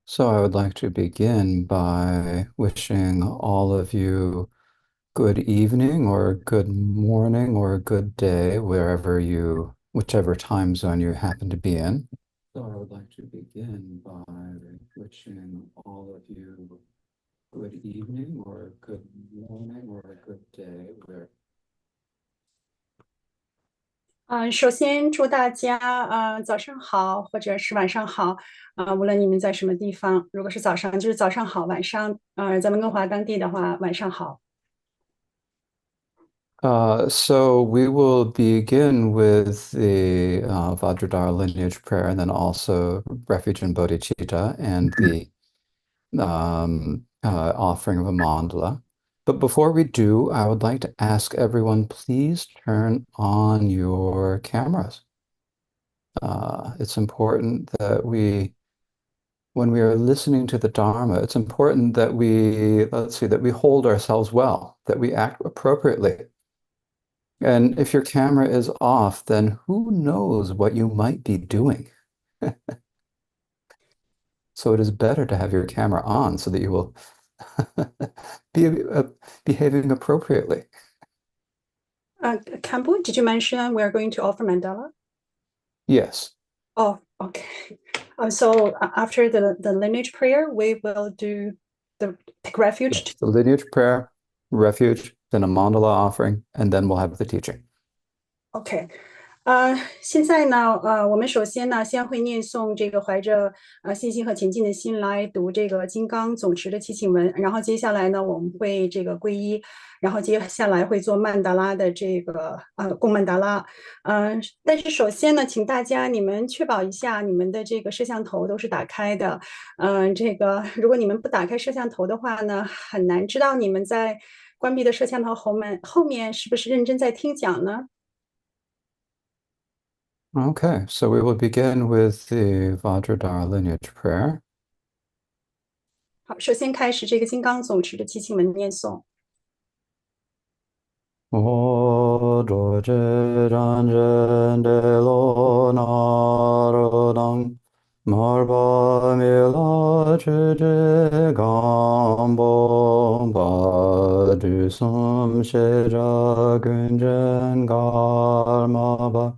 So I would like to begin by wishing all of you good evening or good morning or good day, whichever time zone you happen to be in. So I would like to begin by wishing all of you good evening or good morning or good day, where 首先祝大家早上好，或者是晚上好无论你们在什么地方，如果是早上就是早上好，晚上在温哥华当地的话，晚上好。So we will begin with the Vajradhara lineage prayer and then also refuge in bodhicitta and the offering of a mandala. But before we do, I would like to ask everyone, please turn on your cameras. It's important that when we are listening to the Dharma, it's important that that we hold ourselves well, that we act appropriately. And if your camera is off, then who knows what you might be doing? So it is better to have your camera on so that you will be behaving appropriately. Kambu, did you mention we are going to offer mandala? Yes. Oh, okay. So after the lineage prayer, we will do the take refuge. Yes. The lineage prayer, refuge, then a mandala offering, and then we'll have the teaching. OK，现在呢，我们首先呢，先会念诵这个怀着信心和虔敬的心来读这个金刚总持的祈请文，然后接下来呢，我们会这个皈依，然后接下来会做曼达拉的这个供曼达拉，但是首先呢，请大家你们确保一下你们的这个摄像头都是打开的，这个如果你们不打开摄像头的话呢，很难知道你们在关闭的摄像头后面是不是认真在听讲呢？Okay, so we will begin with the Vajradhara lineage prayer. 好，首先开始这个金刚总持的七请文念诵。Odoje ranjende lo narodang marba mila chuje gambo ba du sum sheja gunjen garma ba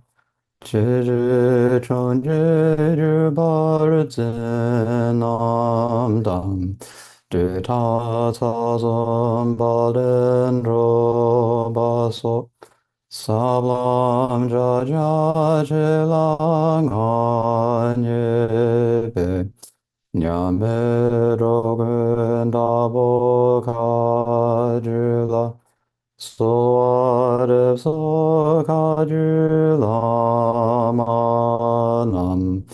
chije chonje ju bar zenam dam du ta ca zon ba den ro ba so sablam ja ja che lang an ye be nyame ro gun da bo ka ju la so de so ka ju la ma nam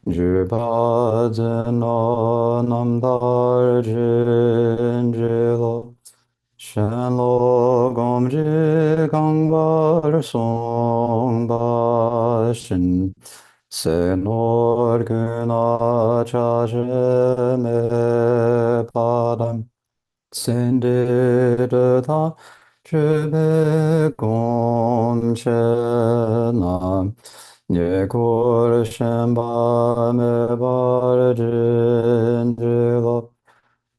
ju ba zen no nam dar jin je lo shen lo gom ji gang bar song ba shin se nor gun a cha je me pa dam sen de ta je be gom che nam ye kor shen ba me bar jin je lo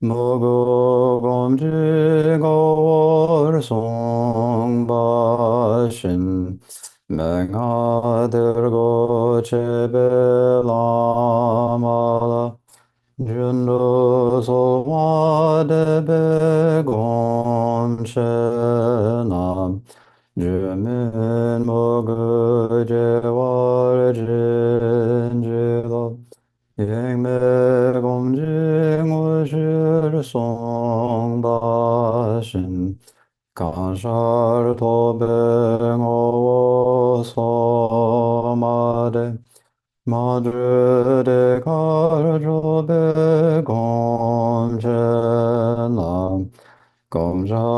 Mogo gomji gor song ba shin menga dergo chebe lama jundo so wa de be gom she nam jumin mogo je war jin je lo Yeng me gom jing wo shir song ba shin kan shar to beng o wo so ma de ma dre de kar jo be gom che nam gom ja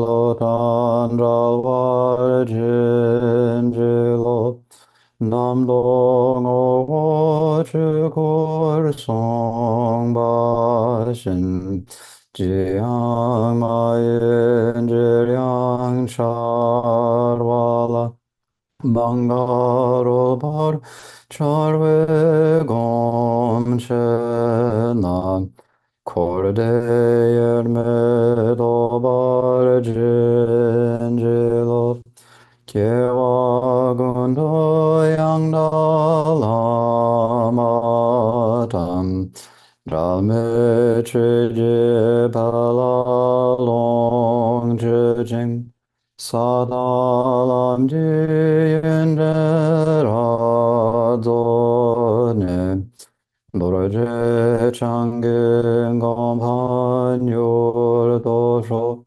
lo tan ra war jin je lo Nam dong o wo chu kor song ba shin jiang ma yin ji liang char wa la bang ga ro bar char we gong Namchena Cordeir Medo Bargingelo Kyewa Gundo Yangdalamatam Dralme Chije Bala Long Jing Sadalam Diyendera 노래제 장긴 공판율 도서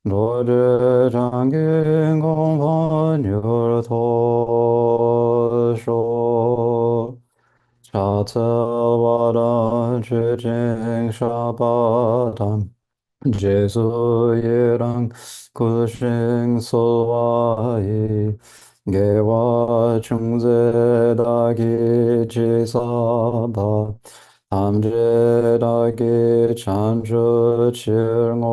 노래 장긴 공판율 도서 자자와란 취징 샤바단 제수이랑 구싱소와이 개와 중세다기 지사바 삼재다기 참주 칠ngô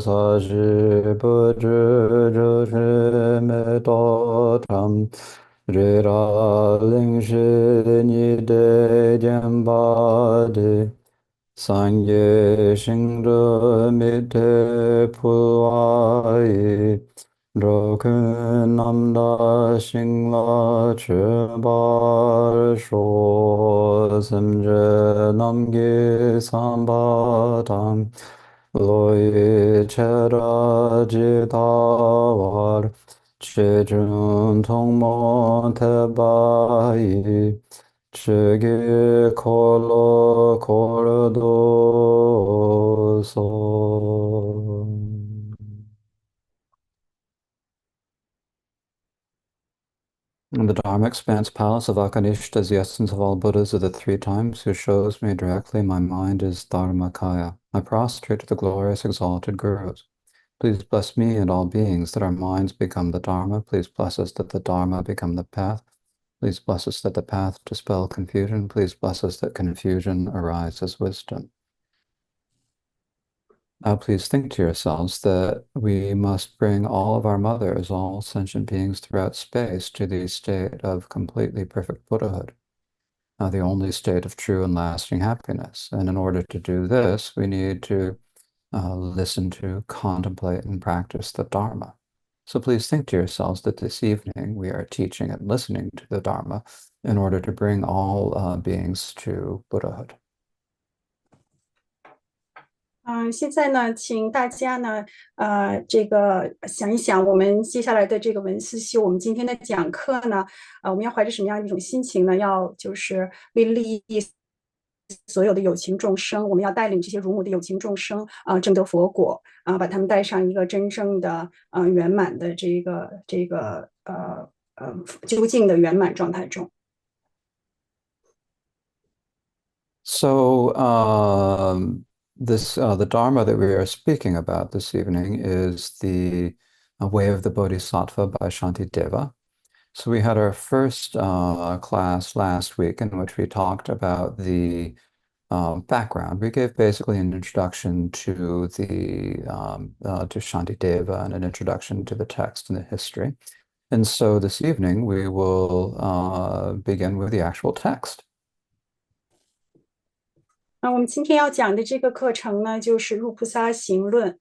사시부주주심에도참 리라링시니대견바디 상계 싱르 밑에 불와이 러근 남다 싱라 출발쇼 심제 남기 삼바당 로이 체라지다왈 최준 통모 태바이 Shige kolo kordoso. And the Dharma expanse palace of Akanishta is the essence of all Buddhas of the three times, who shows me directly my mind is Dharmakaya. I prostrate to the glorious exalted Gurus. Please bless me and all beings that our minds become the Dharma. Please bless us that the Dharma become the path. Please bless us that the path dispel confusion. Please bless us that confusion arise as wisdom. Now please think to yourselves that we must bring all of our mothers, all sentient beings throughout space, to the state of completely perfect Buddhahood, the only state of true and lasting happiness. And in order to do this, we need to listen to, contemplate, and practice the Dharma. So please think to yourselves that this evening we are teaching and listening to the Dharma in order to bring all beings to Buddhahood. 现在呢，请大家呢，这个想一想，我们接下来的这个文思修，我们今天的讲课呢，我们要怀着什么样的一种心情呢？要就是为利益所有的有情众生，我们要带领这些如母的有情众生证得佛果把他们带上一个真正的圆满的究竟的圆满状态中。So the Dharma that we are speaking about this evening is the Way of the Bodhisattva by Shantideva. So we had our first class last week in which we talked about the background. We gave basically an introduction to the to Shantideva and an introduction to the text and the history. And so this evening we will begin with the actual text. 我们今天要讲的这个课程呢，就是《入菩萨行论》。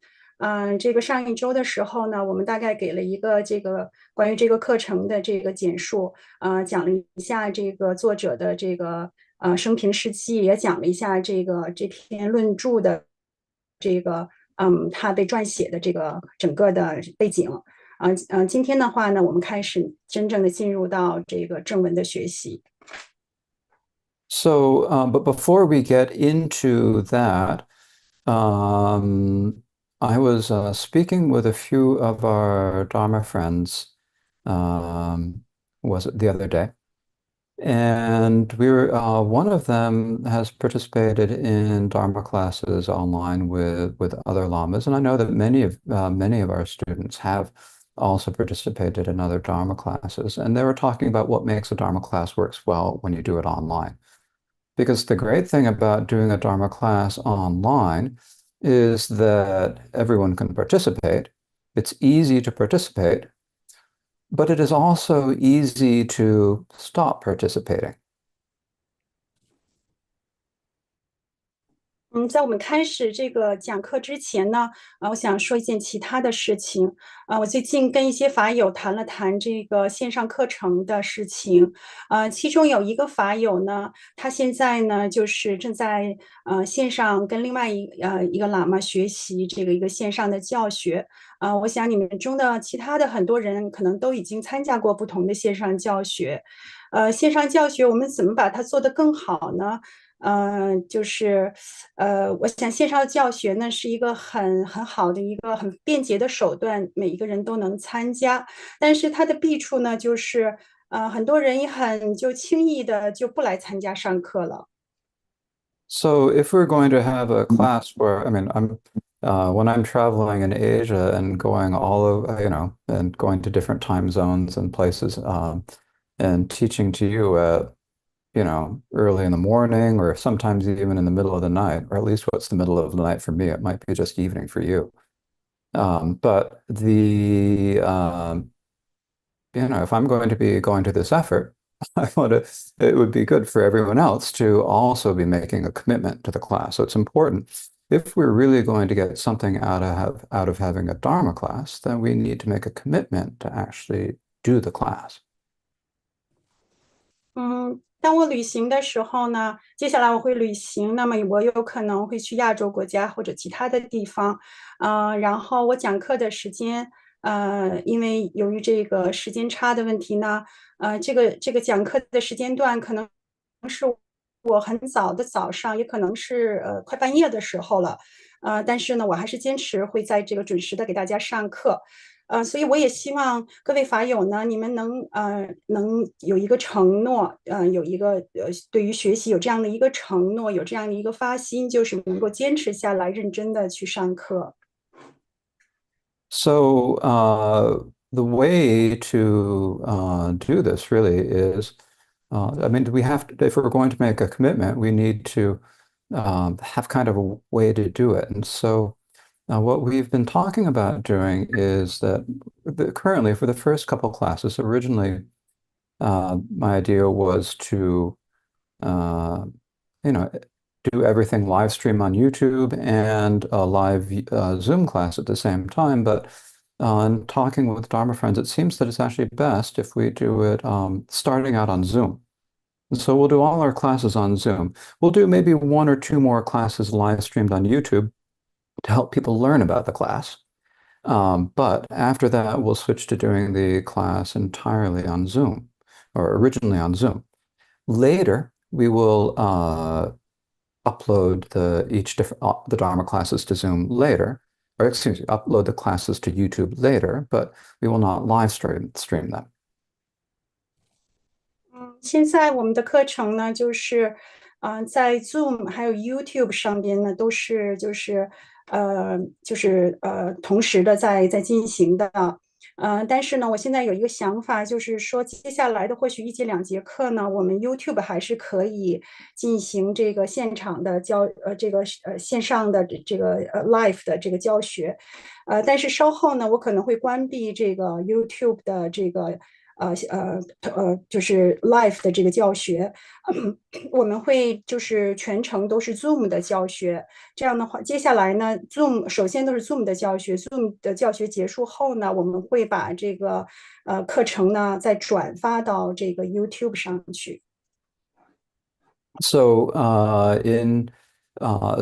这个上一周的时候呢，我们大概给了一个这个关于这个课程的这个简述，讲了一下这个作者的这个生平事迹，也讲了一下这篇论著的这个他被撰写的这个整个的背景。今天的话呢，我们开始真正的进入到这个正文的学习。So, but before we get into that, I was speaking with a few of our Dharma friends, was it the other day? And we were, one of them has participated in Dharma classes online with other lamas, and I know that many of our students have also participated in other Dharma classes, and they were talking about what makes a Dharma class works well when you do it online. Because the great thing about doing a Dharma class online is that everyone can participate. It's easy to participate, but it is also easy to stop participating. 在我们开始这个讲课之前呢，我想说一件其他的事情。我最近跟一些法友谈了谈这个线上课程的事情。其中有一个法友呢，他现在呢就是正在线上跟另外一个喇嘛学习这个一个线上的教学。我想你们中的其他的很多人可能都已经参加过不同的线上教学。线上教学我们怎么把它做得更好呢？我想线上教学呢是一个很好的一个很便捷的手段，每一个人都能参加。但是它的弊处呢，就是很多人也很就轻易的就不来参加上课了。So if we're going to have a class where, I mean, when I'm traveling in Asia and going all over, and going to different time zones and places, and teaching to you at, early in the morning or sometimes even in the middle of the night, or at least what's the middle of the night for me, it might be just evening for you. But if I'm going to be going to this effort, it would be good for everyone else to also be making a commitment to the class. So it's important. If we're really going to get something out of having a Dharma class, then we need to make a commitment to actually do the class. 当我旅行的时候呢，接下来我会旅行，那么我有可能会去亚洲国家或者其他的地方，然后我讲课的时间，因为由于这个时间差的问题呢，这个讲课的时间段可能是我很早的早上，也可能是快半夜的时候了，但是呢，我还是坚持会在这个准时的给大家上课。所以我也希望各位法友呢，你们能有一个承诺，有一个对于学习有这样的一个承诺，有这样的一个发心，就是能够坚持下来，认真的去上课。So the way to do this really is, I mean, we have to, if we're going to make a commitment, we need to have kind of a way to do it. And so what we've been talking about doing is that currently for the first couple classes, originally my idea was to uh, you know, do everything live stream on YouTube and a live Zoom class at the same time. But in talking with Dharma friends, it seems that it's actually best if we do it starting out on Zoom. And so we'll do all our classes on Zoom. We'll do maybe one or two more classes live streamed on YouTube to help people learn about the class. But after that, we'll switch to doing the class entirely on Zoom, or originally on Zoom. Later, we will upload the Dharma classes to Zoom later, or excuse me, upload the classes to YouTube later, but we will not live stream them. 现在我们的课程呢，在 Zoom 还有 YouTube 上边呢，都是同时的在进行的。但是呢，我现在有一个想法，就是说接下来的或许一节两节课呢，我们 YouTube 还是可以进行这个现场的线上的live 的这个教学。但是稍后呢，我可能会关闭这个 YouTube 的就是 live 的这个教学，我们会就是全程都是 Zoom 的教学。这样的话，接下来呢，Zoom 首先都是 Zoom 的教学，Zoom 的教学结束后呢，我们会把这个课程呢再转发到这个 YouTube 上去。So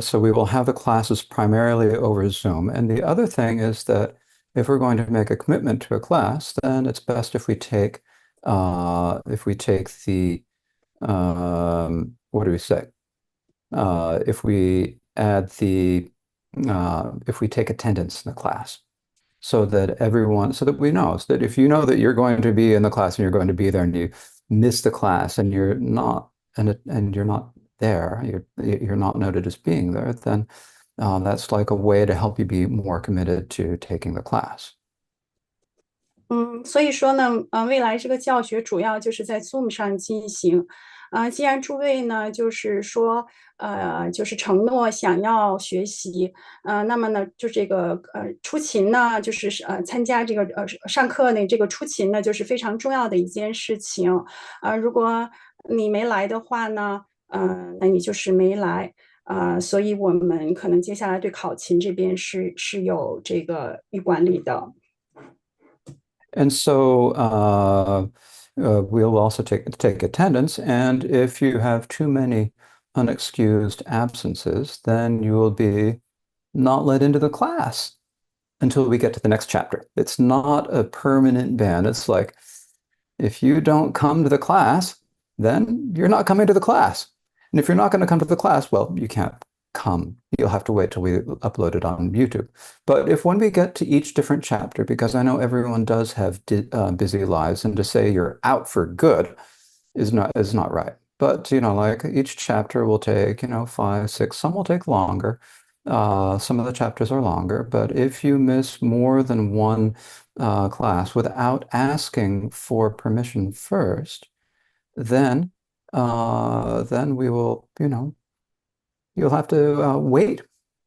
so we will have the classes primarily over Zoom. And the other thing is that if we're going to make a commitment to a class, then it's best if we take the what do we say? If we add if we take attendance in the class, so that we know, so that if you know that you're going to be in the class and you're going to be there and you miss the class and you're not there, you're not noted as being there, then that's like a way to help you be more committed to taking the class. 所以说呢，未来这个教学主要就是在 Zoom 上进行。既然诸位呢，就是说，就是承诺想要学习，那么呢，就这个出勤呢，就是参加这个上课呢，这个出勤呢，就是非常重要的一件事情。如果你没来的话呢，那你就是没来。所以我们可能接下来对考勤这边是有这个预管理的。And so we'll also take attendance. And if you have too many unexcused absences, then you will be not let into the class until we get to the next chapter. It's not a permanent ban. It's like if you don't come to the class, then you're not coming to the class. And if you're not going to come to the class, well, you can't come. You'll have to wait till we upload it on YouTube. But if when we get to each different chapter, because I know everyone does have busy lives, and to say you're out for good is not right. But like each chapter will take 5, 6. Some will take longer. Some of the chapters are longer, but if you miss more than one class without asking for permission first, then we will, you'll have to wait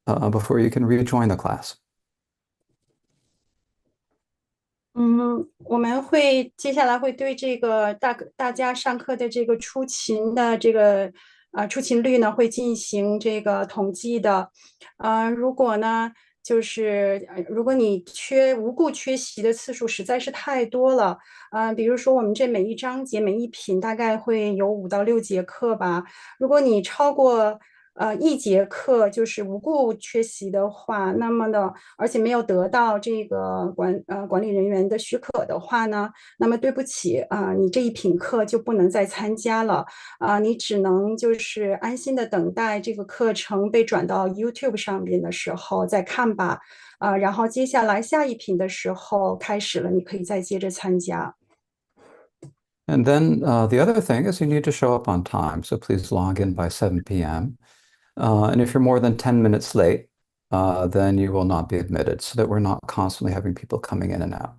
before you can rejoin the class. 我们会接下来会对这个大家上课的这个出勤的这个出勤率呢，会进行这个统计的。如果呢，就是如果你无故缺席的次数实在是太多了，比如说我们这每一章节每一品大概会有5到6节课吧，如果你超过1节课就是无故缺席的话，那么呢，而且没有得到这个管理人员的许可的话呢，那么对不起你这一品课就不能再参加了你只能就是安心的等待这个课程被转到 YouTube 上面的时候再看吧然后接下来下一品的时候开始了，你可以再接着参加。And then the other thing is you need to show up on time. So please log in by 7 p.m. And if you're more than 10 minutes late, then you will not be admitted so that we're not constantly having people coming in and out.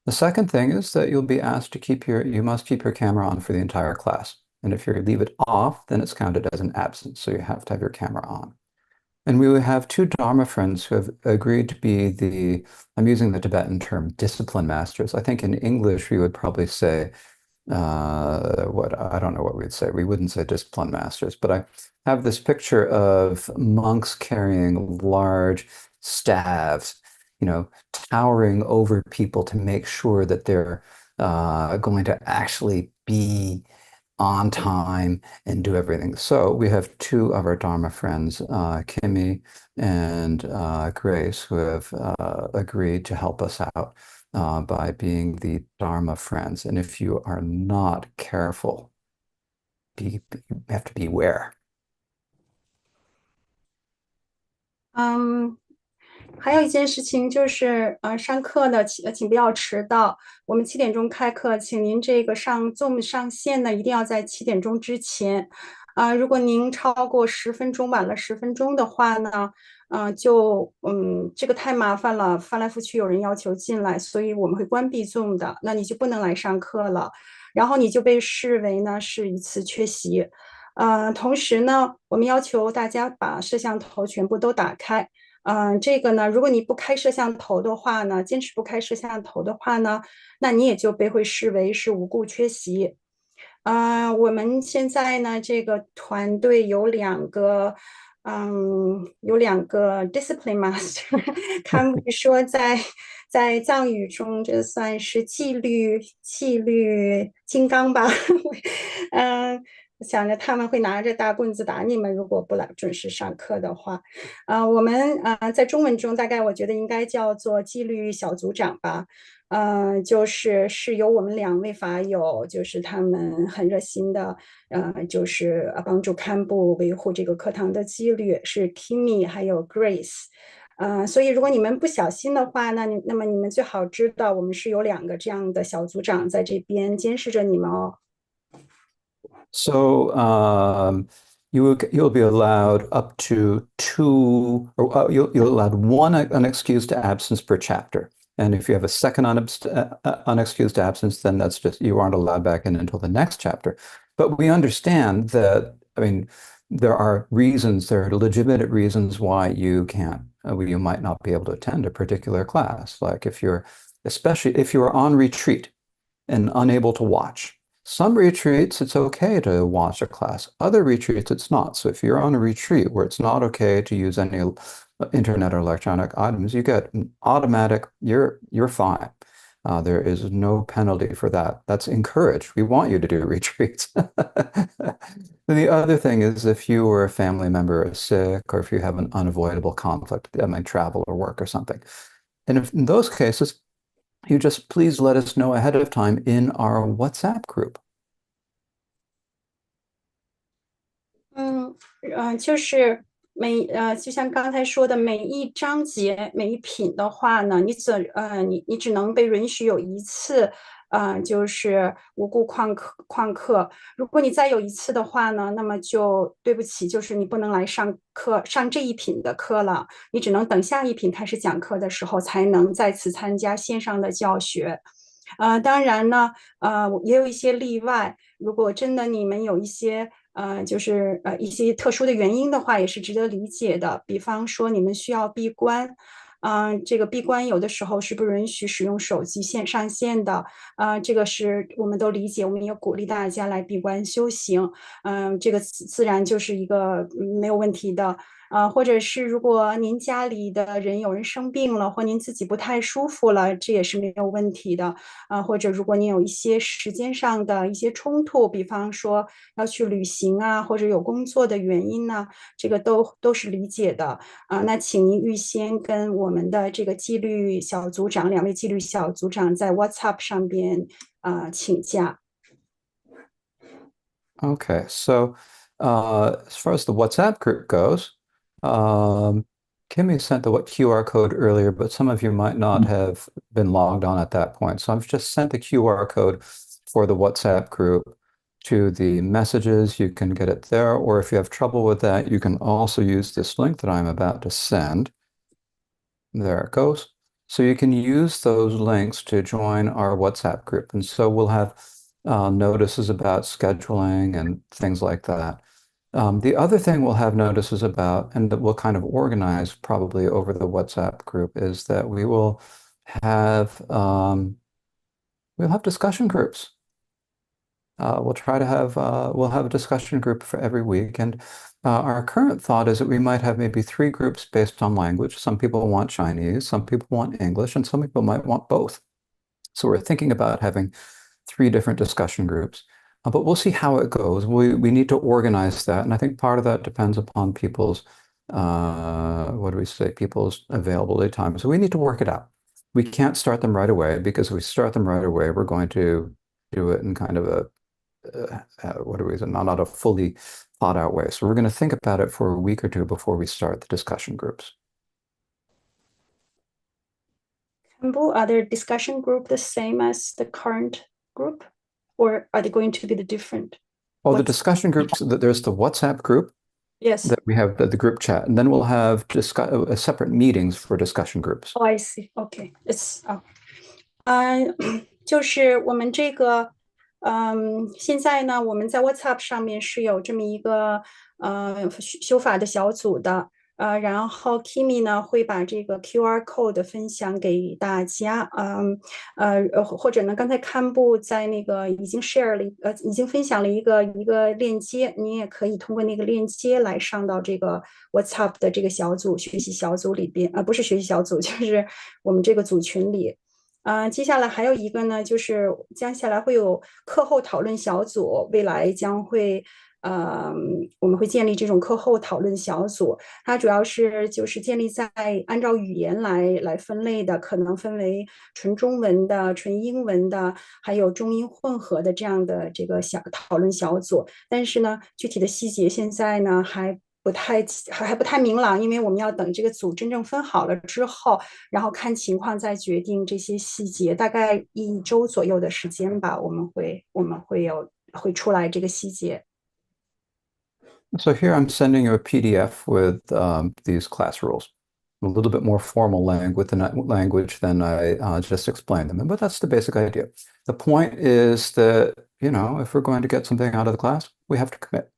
The second thing is that you'll be asked to you must keep your camera on for the entire class. And if you leave it off, then it's counted as an absence. So you have to have your camera on. And we will have two Dharma friends who have agreed to be I'm using the Tibetan term, discipline masters. I think in English, we would probably say, I don't know what we'd say. We wouldn't say discipline masters, but I have this picture of monks carrying large staves, towering over people to make sure that they're going to actually be on time and do everything. So we have two of our Dharma friends, Kimmy and Grace, who have agreed to help us out by being the Dharma friends. And if you are not careful, you have to beware. 嗯，还有一件事情就是，上课呢，请不要迟到。我们7点钟开课，请您这个上 Zoom 上线呢，一定要在7点钟之前。如果您超过10分钟，晚了10分钟的话呢，这个太麻烦了，翻来覆去有人要求进来，所以我们会关闭 Zoom 的，那你就不能来上课了，然后你就被视为呢是一次缺席。同时呢，我们要求大家把摄像头全部都打开。这个呢，如果你不开摄像头的话呢，坚持不开摄像头的话呢，那你也就会视为是无故缺席。我们现在呢，这个团队有两个 discipline master，他们说在藏语中这算是纪律金刚吧，想着他们会拿着大棍子打你们，如果不来准时上课的话，我们在中文中大概我觉得应该叫做纪律小组长吧，是由我们2位法友，就是他们很热心的，就是帮助堪布维护这个课堂的纪律，是 Kimmy 还有 Grace。所以如果你们不小心的话，那么你们最好知道，我们是有2个这样的小组长在这边监视着你们哦。So you'll be allowed up to two, or you'll allowed one unexcused absence per chapter. And if you have a second unexcused absence, then that's just you aren't allowed back in until the next chapter. But we understand that, I mean, there are legitimate reasons why you can't, you might not be able to attend a particular class. Like especially if you're on retreat and unable to watch. Some retreats, it's okay to watch a class. Other retreats, it's not. So if you're on a retreat where it's not okay to use any internet or electronic items, you get an automatic, you're fine. There is no penalty for that. That's encouraged. We want you to do retreats. And the other thing is if you or a family member is sick or if you have an unavoidable conflict, I mean, travel or work or something. And if in those cases, you just please let us know ahead of time in our WhatsApp group. 嗯就是就像刚才说的，每一章节、每一品的话呢，你只能被允许有一次，就是无故旷课。如果你再有一次的话呢，那么就对不起，就是你不能来上课，上这一品的课了，你只能等下一品开始讲课的时候才能再次参加线上的教学。当然呢，也有一些例外。如果真的你们有一些就是一些特殊的原因的话，也是值得理解的。比方说你们需要闭关，这个闭关有的时候是不允许使用手机上线的，这个是我们都理解，我们也鼓励大家来闭关修行，这个自然就是一个没有问题的。或者是如果您家里的人有人生病了，或您自己不太舒服了，这也是没有问题的。或者如果您有一些时间上的一些冲突，比方说要去旅行啊，或者有工作的原因呢，这个都是理解的。那请您预先跟我们的这个纪律小组长，两位纪律小组长在 WhatsApp 上边请假。Okay, so as far as the WhatsApp group goes, um, Kimmy sent the what QR code earlier, but some of you might not have been logged on at that point. So I've just sent the QR code for the WhatsApp group to the messages. You can get it there, or if you have trouble with that, you can also use this link that I'm about to send. There it goes. So you can use those links to join our WhatsApp group. And so we'll have notices about scheduling and things like that. The other thing we'll have notices about, and that we'll kind of organize probably over the WhatsApp group, is that have we'll have discussion groups. We'll have a discussion group for every week, and our current thought is that we might have maybe three groups based on language. Some people want Chinese, some people want English, and some people might want both. So we're thinking about having three different discussion groups, but we'll see how it goes. We need to organize that, and I think part of that depends upon people's what do we say, people's availability time. So we need to work it out. We can't start them right away because if we start them right away, we're going to do it in kind of a what do we say, not a fully thought out way. So we're going to think about it for a week or two before we start the discussion groups. Are their discussion group the same as the current group, or are they going to be the different? Oh, the What's discussion groups, there's the WhatsApp group yes? that we have the group chat, and then we'll have separate meetings for discussion groups. Oh, I see. Okay, it's 就是我们这个，现在呢，我们在 WhatsApp 上面是有这么一个修法的小组的，然后 Kimi 呢会把这个 QR code 分享给大家，或者呢，刚才堪布在那个已经 share 了，已经分享了一个链接，你也可以通过那个链接来上到这个 WhatsApp 的这个小组学习小组里边，不是学习小组，就是我们这个组群里。接下来还有一个呢，就是接下来会有课后讨论小组，未来将会，我们会建立这种课后讨论小组，它主要是就是建立在按照语言来分类的，可能分为纯中文的、纯英文的，还有中英混合的这样的这个讨论小组，但是呢，具体的细节现在呢还不太明朗，因为我们要等这个组真正分好了之后，然后看情况再决定这些细节，大概1周左右的时间吧，我们会出来这个细节。So here I'm sending you a PDF with these class rules, a little bit more formal language than I just explained them. But that's the basic idea. The point is that, if we're going to get something out of the class, we have to commit.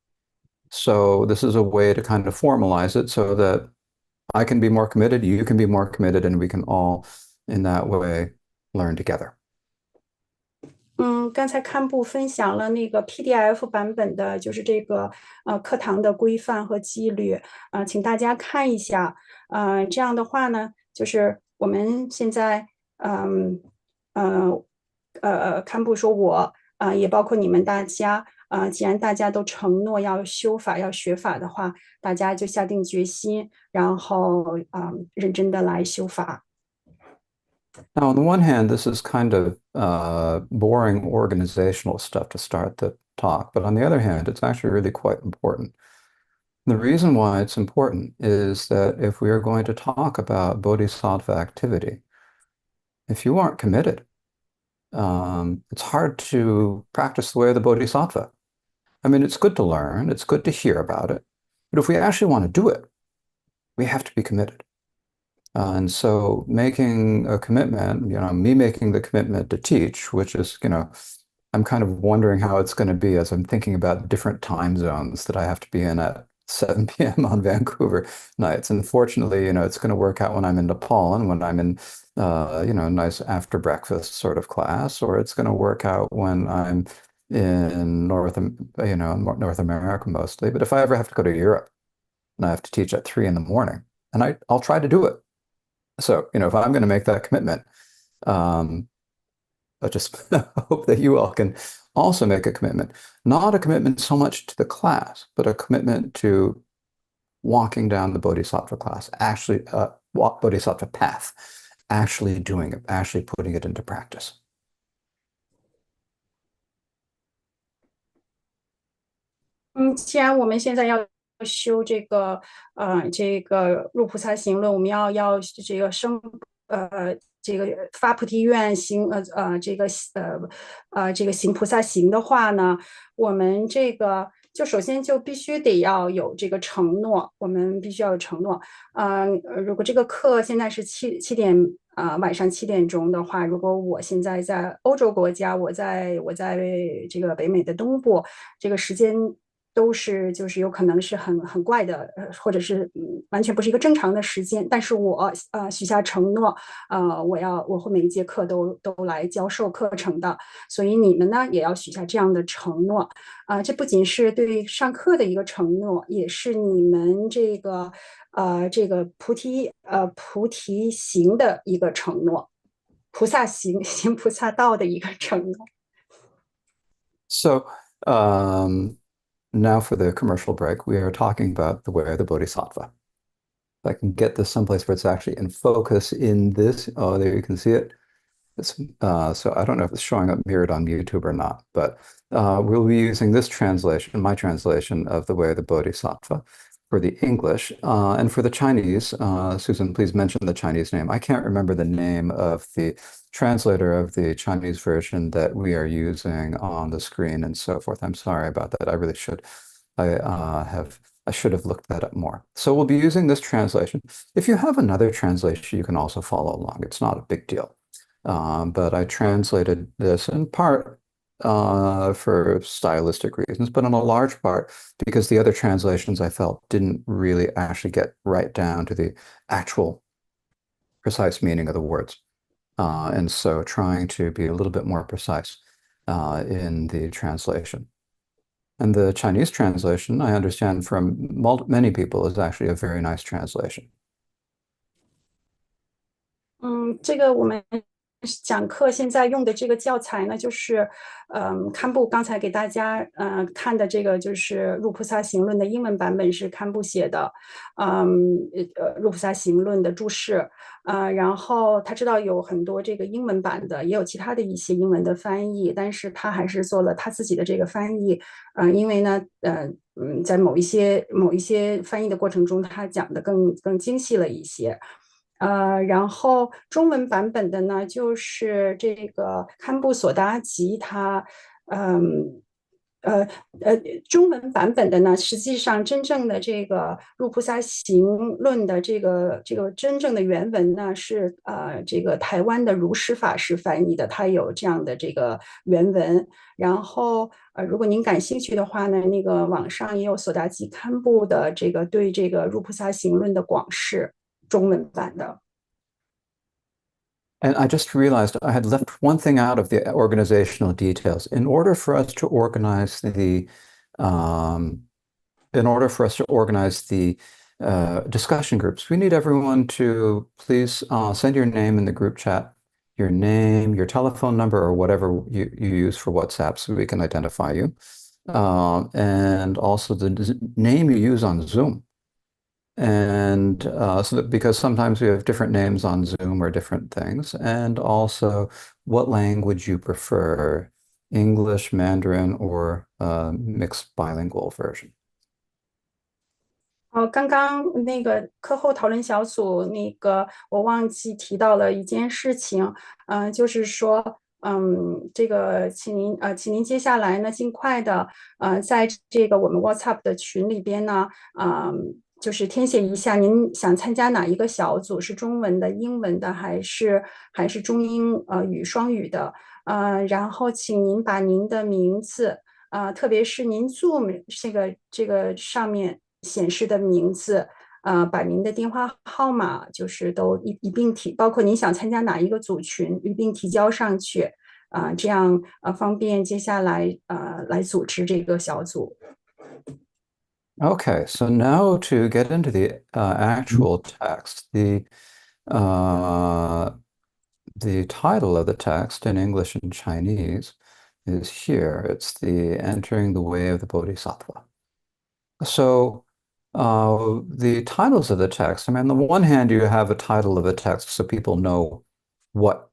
So this is a way to kind of formalize it so that I can be more committed, you can be more committed, and we can all, in that way, learn together. 刚才堪布分享了那个 PDF 版本的，就是这个课堂的规范和纪律请大家看一下。这样的话呢，就是我们现在堪布说我也包括你们大家既然大家都承诺要修法要学法的话，大家就下定决心，然后认真的来修法。Now, on the one hand, this is kind of boring organizational stuff to start the talk, but on the other hand, it's actually really quite important. The reason why it's important is that if we are going to talk about Bodhisattva activity, if you aren't committed, it's hard to practice the way of the Bodhisattva. I mean, it's good to learn, it's good to hear about it, but if we actually want to do it, we have to be committed. And so making a commitment, me making the commitment to teach, which is, I'm kind of wondering how it's going to be as I'm thinking about different time zones that I have to be in at 7 p.m. on Vancouver nights. And fortunately, it's going to work out when I'm in Nepal and when I'm in, a nice after breakfast sort of class, or it's going to work out when I'm in North America mostly. But if I ever have to go to Europe and I have to teach at 3 in the morning, and I'll try to do it. So, if I'm going to make that commitment, I just hope that you all can also make a commitment, not a commitment so much to the class, but a commitment to walking down the Bodhisattva class, actually walk Bodhisattva path, actually doing it, actually putting it into practice. 既然我们现在要修这个入菩萨行论，我们要这个这个发菩提愿行这个行菩萨行的话呢，我们这个就首先就必须得要有这个承诺，我们必须要有承诺。如果这个课现在是七点晚上7点钟的话，如果我现在在欧洲国家，我在这个北美的东部，这个时间都是就是有可能是很怪的，或者是完全不是一个正常的时间。但是我许下承诺，我会每一节课都来教授课程的，所以你们呢也要许下这样的承诺。这不仅是对上课的一个承诺，也是你们这个菩提行的一个承诺，菩萨行菩萨道的一个承诺。So, um, now for the commercial break, we are talking about the way of the Bodhisattva. If I can get this someplace where it's actually in focus in this. Oh, there you can see it. So I don't know if it's showing up mirrored on YouTube or not, but we'll be using this translation, my translation of the way of the Bodhisattva for the English. And for the Chinese, Susan, please mention the Chinese name. I can't remember the name of the translator of the Chinese version that we are using on the screen and so forth. I'm sorry about that. I really should. I should have looked that up more. So we'll be using this translation. If you have another translation, you can also follow along. It's not a big deal. But I translated this in part for stylistic reasons, but in a large part because the other translations I felt didn't really actually get right down to the actual precise meaning of the words. And so trying to be a little bit more precise in the translation. And the Chinese translation, I understand from many people, is actually a very nice translation. 这个我们讲课现在用的这个教材呢，就是堪布刚才给大家看的这个就是《入菩萨行论》的英文版本是堪布写的，《入菩萨行论》的注释，然后他知道有很多这个英文版的，也有其他的一些英文的翻译，但是他还是做了他自己的这个翻译，因为呢，在某一些翻译的过程中，他讲的更精细了一些。然后中文版本的呢，就是这个堪布索达吉他，嗯，中文版本的呢，实际上真正的这个入菩萨行论的这个真正的原文呢，是这个台湾的如师法师翻译的，他有这样的这个原文。然后如果您感兴趣的话呢，那个网上也有索达吉堪布的这个对这个入菩萨行论的广释。中文版的。And I just realized I had left one thing out of the organizational details. Um, in order for us to organize the discussion groups, we need everyone to please send your name in the group chat, your name, your telephone number, or whatever you use for WhatsApp so we can identify you. And also the name you use on Zoom. And so that because sometimes we have different names on Zoom or different things, and also what language you prefer, English, Mandarin, or mixed bilingual version. 刚刚那个课后讨论小组，那个我忘记提到了一件事情，就是说，这个请您接下来呢，尽快的，在这个我们 WhatsApp 的群里边呢，就是填写一下您想参加哪一个小组，是中文的、英文的，还是中英语双语的，然后请您把您的名字。特别是您 Zoom 这个上面显示的名字，把您的电话号码就是都一并提，包括您想参加哪一个组群一并提交上去，这样方便接下来来组织这个小组。Okay, so now to get into the actual text, uh, the title of the text in English and Chinese is here. It's the Entering the Way of the Bodhisattva. So the titles of the text, I mean, on the one hand, you have a title of a text so people know what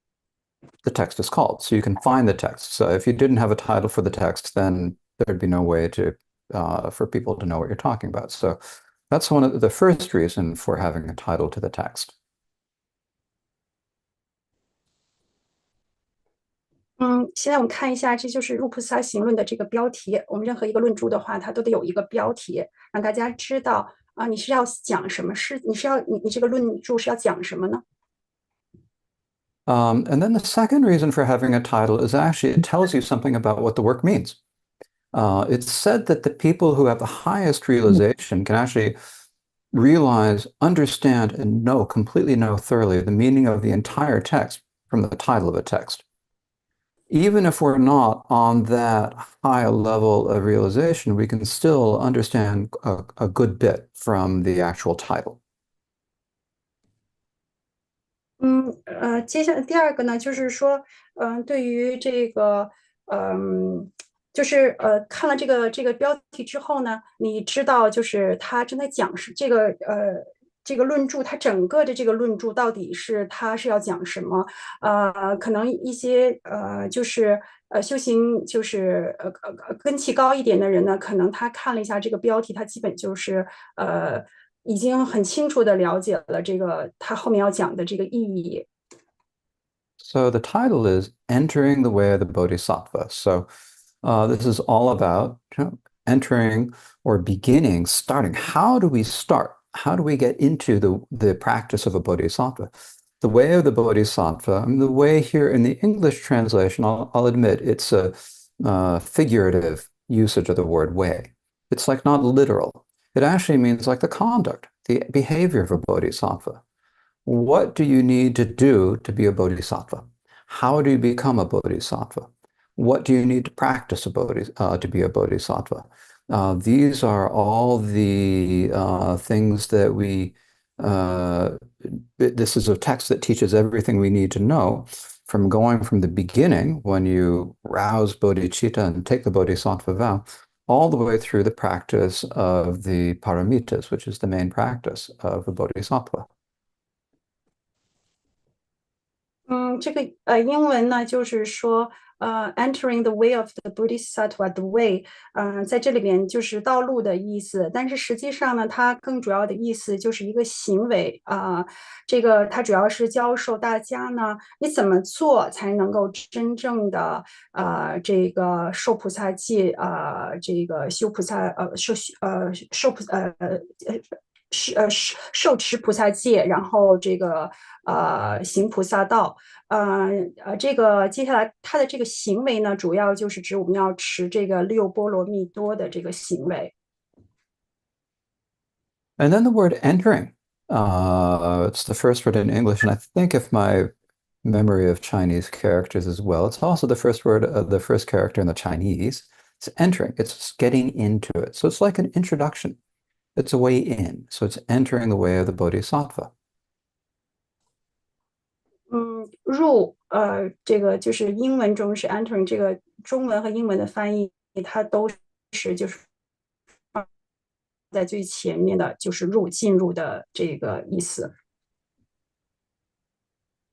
the text is called. So you can find the text. So if you didn't have a title for the text, then there'd be no way to for people to know what you're talking about. So that's one of the first reason for having a title to the text. 现在我们看一下，这就是《入菩萨行论》的这个标题。我们任何一个论著的话，它都得有一个标题，让大家知道你是要讲什么事，你这个论著是要讲什么呢？And then the second reason for having a title is actually it tells you something about what the work means. It's said that the people who have the highest realization can actually realize, understand, and completely know thoroughly the meaning of the entire text from the title of a text. Even if we're not on that high level of realization, we can still understand a good bit from the actual title. 接下来第二个呢，就是说，对于这个，就是看了这个标题之后呢，你知道，就是他正在讲是这个论著，它整个的这个论著到底它是要讲什么？可能一些就是修行就是根气高一点的人呢，可能他看了一下这个标题，他基本就是已经很清楚的了解了这个他后面要讲的这个意义。So the title is Entering the Way of the Bodhisattva. So this is all about entering or beginning, starting. How do we start? How do we get into the practice of a bodhisattva? The way of the bodhisattva, I mean, the way here in the English translation, I'll admit it's a figurative usage of the word way. It's like not literal. It actually means like the conduct, the behavior of a bodhisattva. What do you need to do to be a bodhisattva? How do you become a bodhisattva? What do you need to practice to be a bodhisattva? These are all the things that this is a text that teaches everything we need to know from going from the beginning when you rouse bodhicitta and take the bodhisattva vow, all the way through the practice of the paramitas, which is the main practice of the bodhisattva. 这个英文呢，就是说entering the way of the Bodhisattva the way，在这里边就是道路的意思，但是实际上呢，它更主要的意思就是一个行为这个它主要是教授大家呢，你怎么做才能够真正的这个受菩萨戒这个修菩萨受菩受持菩萨戒，然后这个行菩萨道，这个接下来它的这个行为呢，主要就是指我们要持这个六波罗蜜多的这个行为。And then the word entering. It's the first word in English, and I think if my memory of Chinese characters as well. It's also the first word, the first character in the Chinese. It's entering, it's getting into it. So it's like an introduction. It's a way in. So it's entering the way of the Bodhisattva. 这个就是英文中是 entering，这个中文和英文的翻译它都是就是放在最前面的，就是进入的这个意思。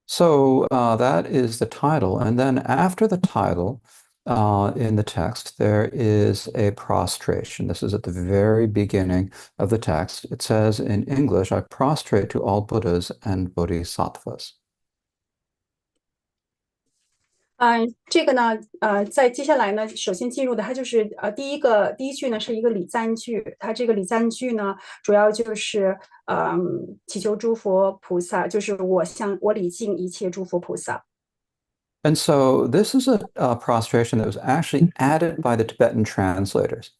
So that is the title. And then after the title, in the text, there is a prostration. This is at the very beginning of the text. It says in English, I prostrate to all Buddhas and Bodhisattvas. 这个呢，在接下来呢，首先进入的它就是第一句呢是一个礼赞句，它这个礼赞句呢，主要就是祈求诸佛菩萨，就是我礼敬一切诸佛菩萨。And so this is a prostration that was actually added by the Tibetan translators.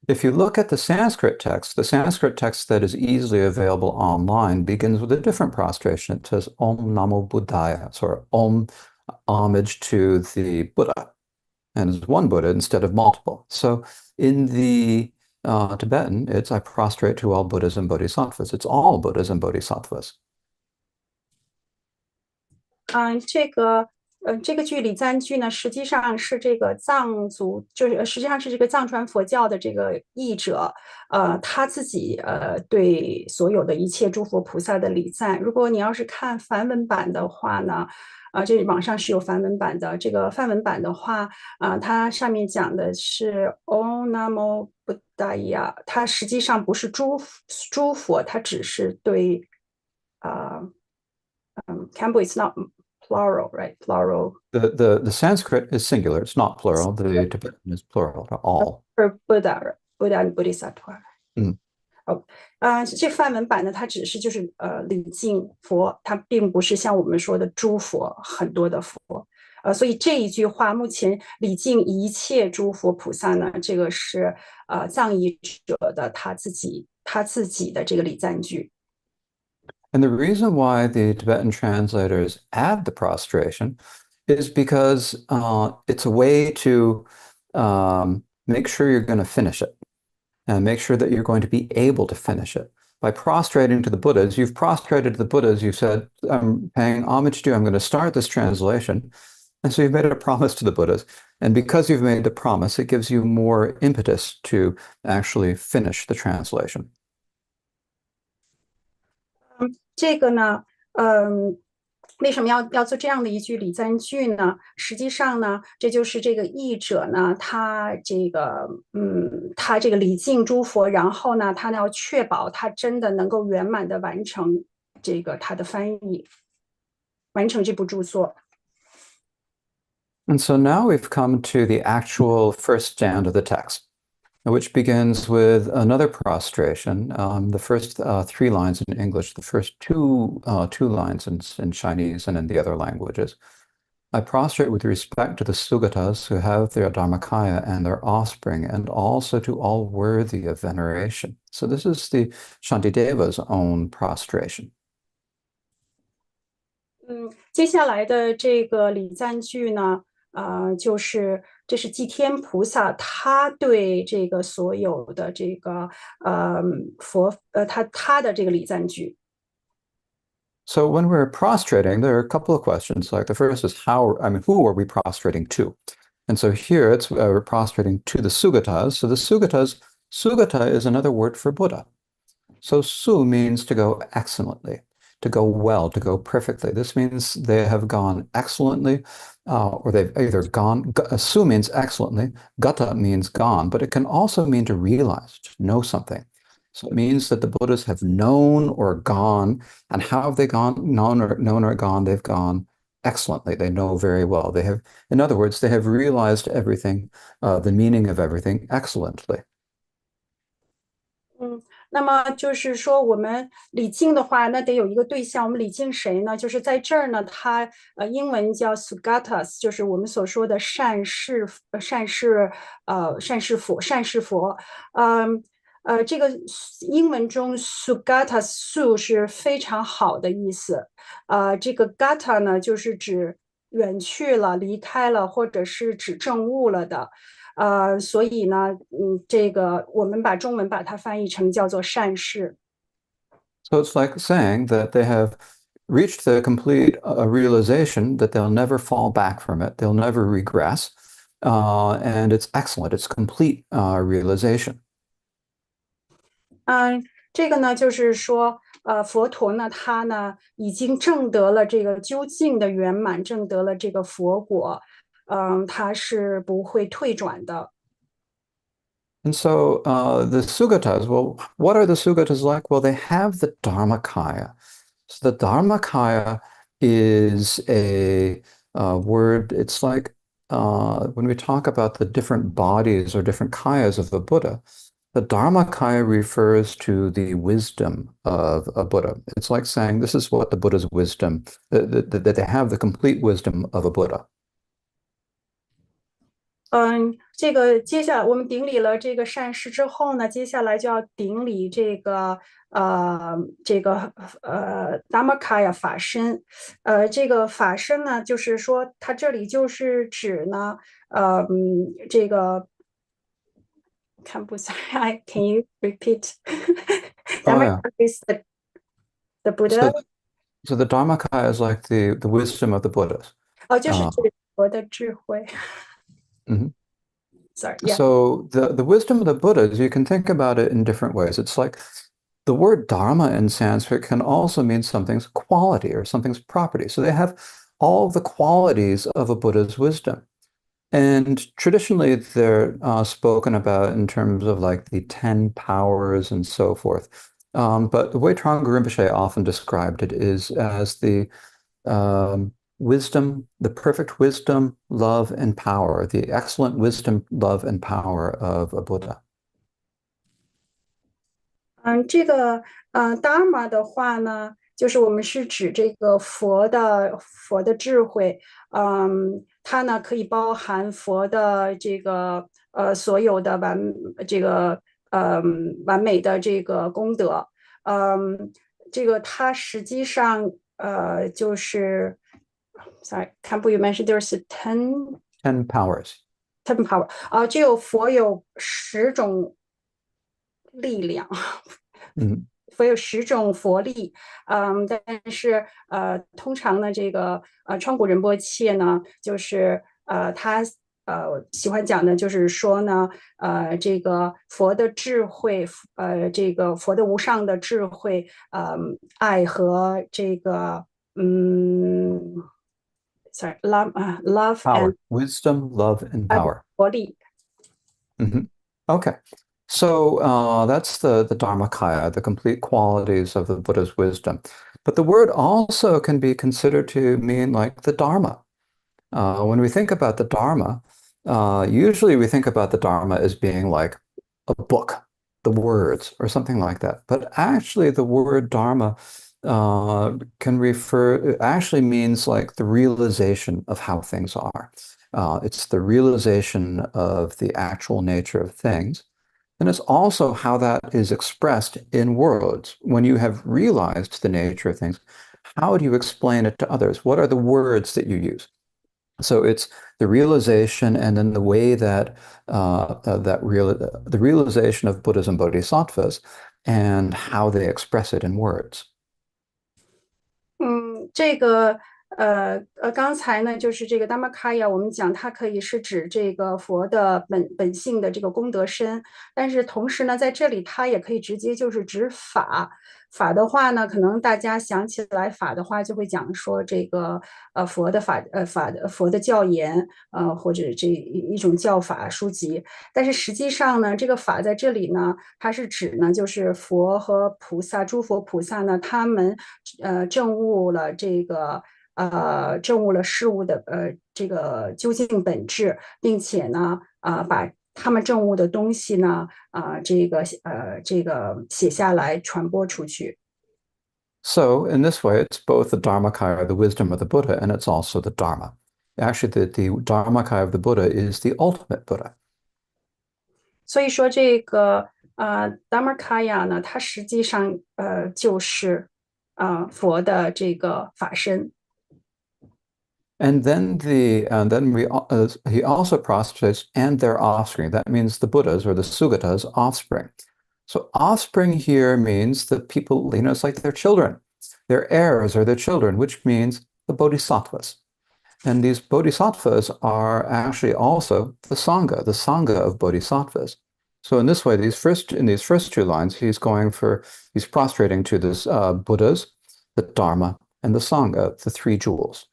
If you look at the Sanskrit text that is easily available online begins with a different prostration. It says Om Namo Buddhaya, so Om, homage to the Buddha, and it's one Buddha instead of multiple. So in the Tibetan, it's I prostrate to all Buddhas and Bodhisattvas. It's all Buddhas and Bodhisattvas. 这个句礼赞句呢，实际上是这个藏族，就是实际上是这个藏传佛教的这个译者，他自己对所有的一切诸佛菩萨的礼赞。如果你要是看梵文版的话呢，这网上是有梵文版的。这个梵文版的话，它上面讲的是 Om Namo Buddhaya，它实际上不是诸佛，它只是对Campbell is not plural, right? Plural. The Sanskrit is singular. It's not plural. The Tibetan is plural, all. For Buddha and Bodhisattva. 嗯这梵文版呢，它只是就是礼敬佛，它并不是像我们说的诸佛很多的佛。所以这一句话，目前礼敬一切诸佛菩萨呢，这个是藏译者的他自己的这个礼赞句。And the reason why the Tibetan translators add the prostration is because it's a way to make sure you're going to finish it and make sure that you're going to be able to finish it. By prostrating to the Buddhas, you've prostrated to the Buddhas, you've said, I'm paying homage to you, I'm going to start this translation. And so you've made a promise to the Buddhas. And because you've made the promise, it gives you more impetus to actually finish the translation. 这个呢，为什么要做这样的一句礼赞句呢？实际上呢，这就是这个译者呢，他这个礼敬诸佛，然后呢，他要确保他真的能够圆满的完成这个他的翻译，完成这部著作。And so now we've come to the actual first stand of the text, which begins with another prostration. The first three lines in English, the first two lines in Chinese and in the other languages. I prostrate with respect to the Sugatas who have their Dharmakaya and their offspring, and also to all worthy of veneration. So this is the Shantideva's own prostration. 接下来的这个礼赞句呢，这是祭天菩萨他对这个所有的这个他的这个礼赞句。So when we're prostrating, there are a couple of questions. Like the first is who are we prostrating to? And so here it's we're prostrating to the Sugatas. So the Sugata is another word for Buddha. So su means to go excellently, to go well, to go perfectly. This means they have gone excellently, or they've either gone, su means excellently, gata means gone, but it can also mean to realize, to know something. So it means that the Buddhas have known or gone, and how have they gone, known or gone? They've gone excellently. They know very well. They have, in other words, they have realized everything, the meaning of everything excellently. 那么就是说，我们礼敬的话，那得有一个对象。我们礼敬谁呢？就是在这儿呢，它英文叫 sugatas，就是我们所说的善士佛。这个英文中 sugata su 是非常好的意思，这个 gata 呢就是指远去了、离开了，或者是指证悟了的，所以呢，这个我们把中文把它翻译成叫做善事。So it's like saying that they have reached the complete realization that they'll never fall back from it, they'll never regress, and it's excellent. It's complete realization. 这个呢，就是说，佛陀呢，他呢已经证得了这个究竟的圆满，证得了这个佛果，他是不会退转的。And so the Sugatas, well, what are the Sugatas like? Well, they have the Dharmakaya. So the Dharmakaya is a word, it's like when we talk about the different bodies or different kayas of the Buddha, the Dharmakaya refers to the wisdom of a Buddha. It's like saying this is what the Buddha's wisdom, that they have the complete wisdom of a Buddha. 这个接下来我们顶礼了这个善事之后呢，接下来就要顶礼这个Dhammakaya 法身，这个法身呢，就是说它这里就是指呢，这个看不下来，Can you repeat? Oh yeah. Dhammakaya is the Buddha，So so the Dharmakaya is like the wisdom of the Buddhas. 哦，就是 Uh, 指佛的智慧。mhm. Sorry, yeah. So the wisdom of the Buddhas, you can think about it in different ways. It's like the word dharma in Sanskrit can also mean something's quality or something's property. So they have all the qualities of a Buddha's wisdom. And traditionally, they're spoken about in terms of like the 10 powers and so forth. But the way Trungpa Rinpoche often described it is as the wisdom, the perfect wisdom, love, and power, the excellent wisdom, love, and power of a Buddha. 这个Dharma 的话呢，就是我们是指这个佛的智慧，它呢可以包含佛的这个所有的这个完美的这个功德，这个它实际上就是，sorry，can you mention there's ten 10 powers. power 这有佛有10种力量，Mhm. 佛有10种佛力，但是通常呢，这个川古仁波切呢，就是他喜欢讲的，就是说呢，这个佛的智慧，这个佛的无上的智慧，爱和这个sorry love and Power, wisdom, love, and power. 佛力。Mhm. Okay. So that's the Dharmakaya, the complete qualities of the Buddha's wisdom. But the word also can be considered to mean like the Dharma. When we think about the Dharma, usually we think about the Dharma as being like a book, the words, or something like that. But actually, the word Dharma can refer, it actually means like the realization of how things are. It's the realization of the actual nature of things. And it's also how that is expressed in words. When you have realized the nature of things, how do you explain it to others? What are the words that you use? So it's the realization and then the way that the realization of Buddhas and Bodhisattvas and how they express it in words. 这个刚才呢，就是这个 Dhammakaya，我们讲它可以是指这个佛的本性的这个功德身，但是同时呢，在这里它也可以直接就是指法。法的话呢，可能大家想起来法的话，就会讲说这个佛的佛的教言，或者这一种教法书籍。但是实际上呢，这个法在这里呢，它是指呢，就是佛和菩萨，诸佛菩萨呢，他们证悟了这个证悟了事物的这个究竟本质，并且呢把他们证悟的东西呢这个写下来传播出去。So in this way, it's both the Dharmakaya, the wisdom of the Buddha, and it's also the Dharma. Actually, the Dharmakaya of the Buddha is the ultimate Buddha. 所以说这个 Dharmakaya 呢，它实际上就是佛的这个法身。And then he also prostrates and their offspring. That means the Buddhas or the Sugatas offspring. So offspring here means the people, it's like their children, their heirs or their children, which means the Bodhisattvas. And these Bodhisattvas are actually also the Sangha of Bodhisattvas. So in this way, in these first two lines, he's prostrating to this Buddhas, the Dharma, and the Sangha, the three jewels.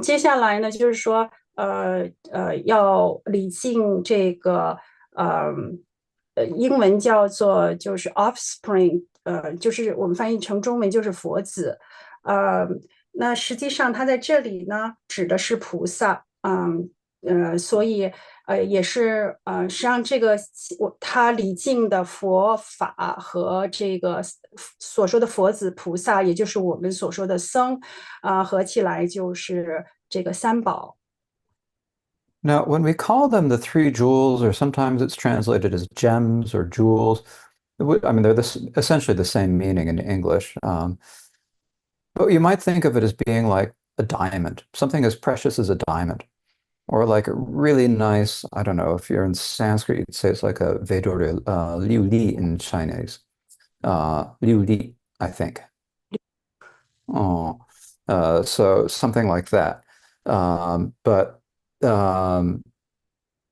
接下来呢，就是说，要礼敬这个，呃，英文叫做就是 offspring，就是我们翻译成中文就是佛子，呃，那实际上它在这里呢指的是菩萨，所以也是实际上这个他礼敬的佛法和这个所说的佛子菩萨，也就是我们所说的僧，合起来就是这个三宝。Now, when we call them the three jewels, or sometimes it's translated as gems or jewels, I mean, they're essentially the same meaning in English. But you might think of it as being like a diamond, something as precious as a diamond, or like a really nice, I don't know, if you're in Sanskrit, you'd say it's like a Vedori, liu li in Chinese. Liu li, I think. Oh, so something like that. But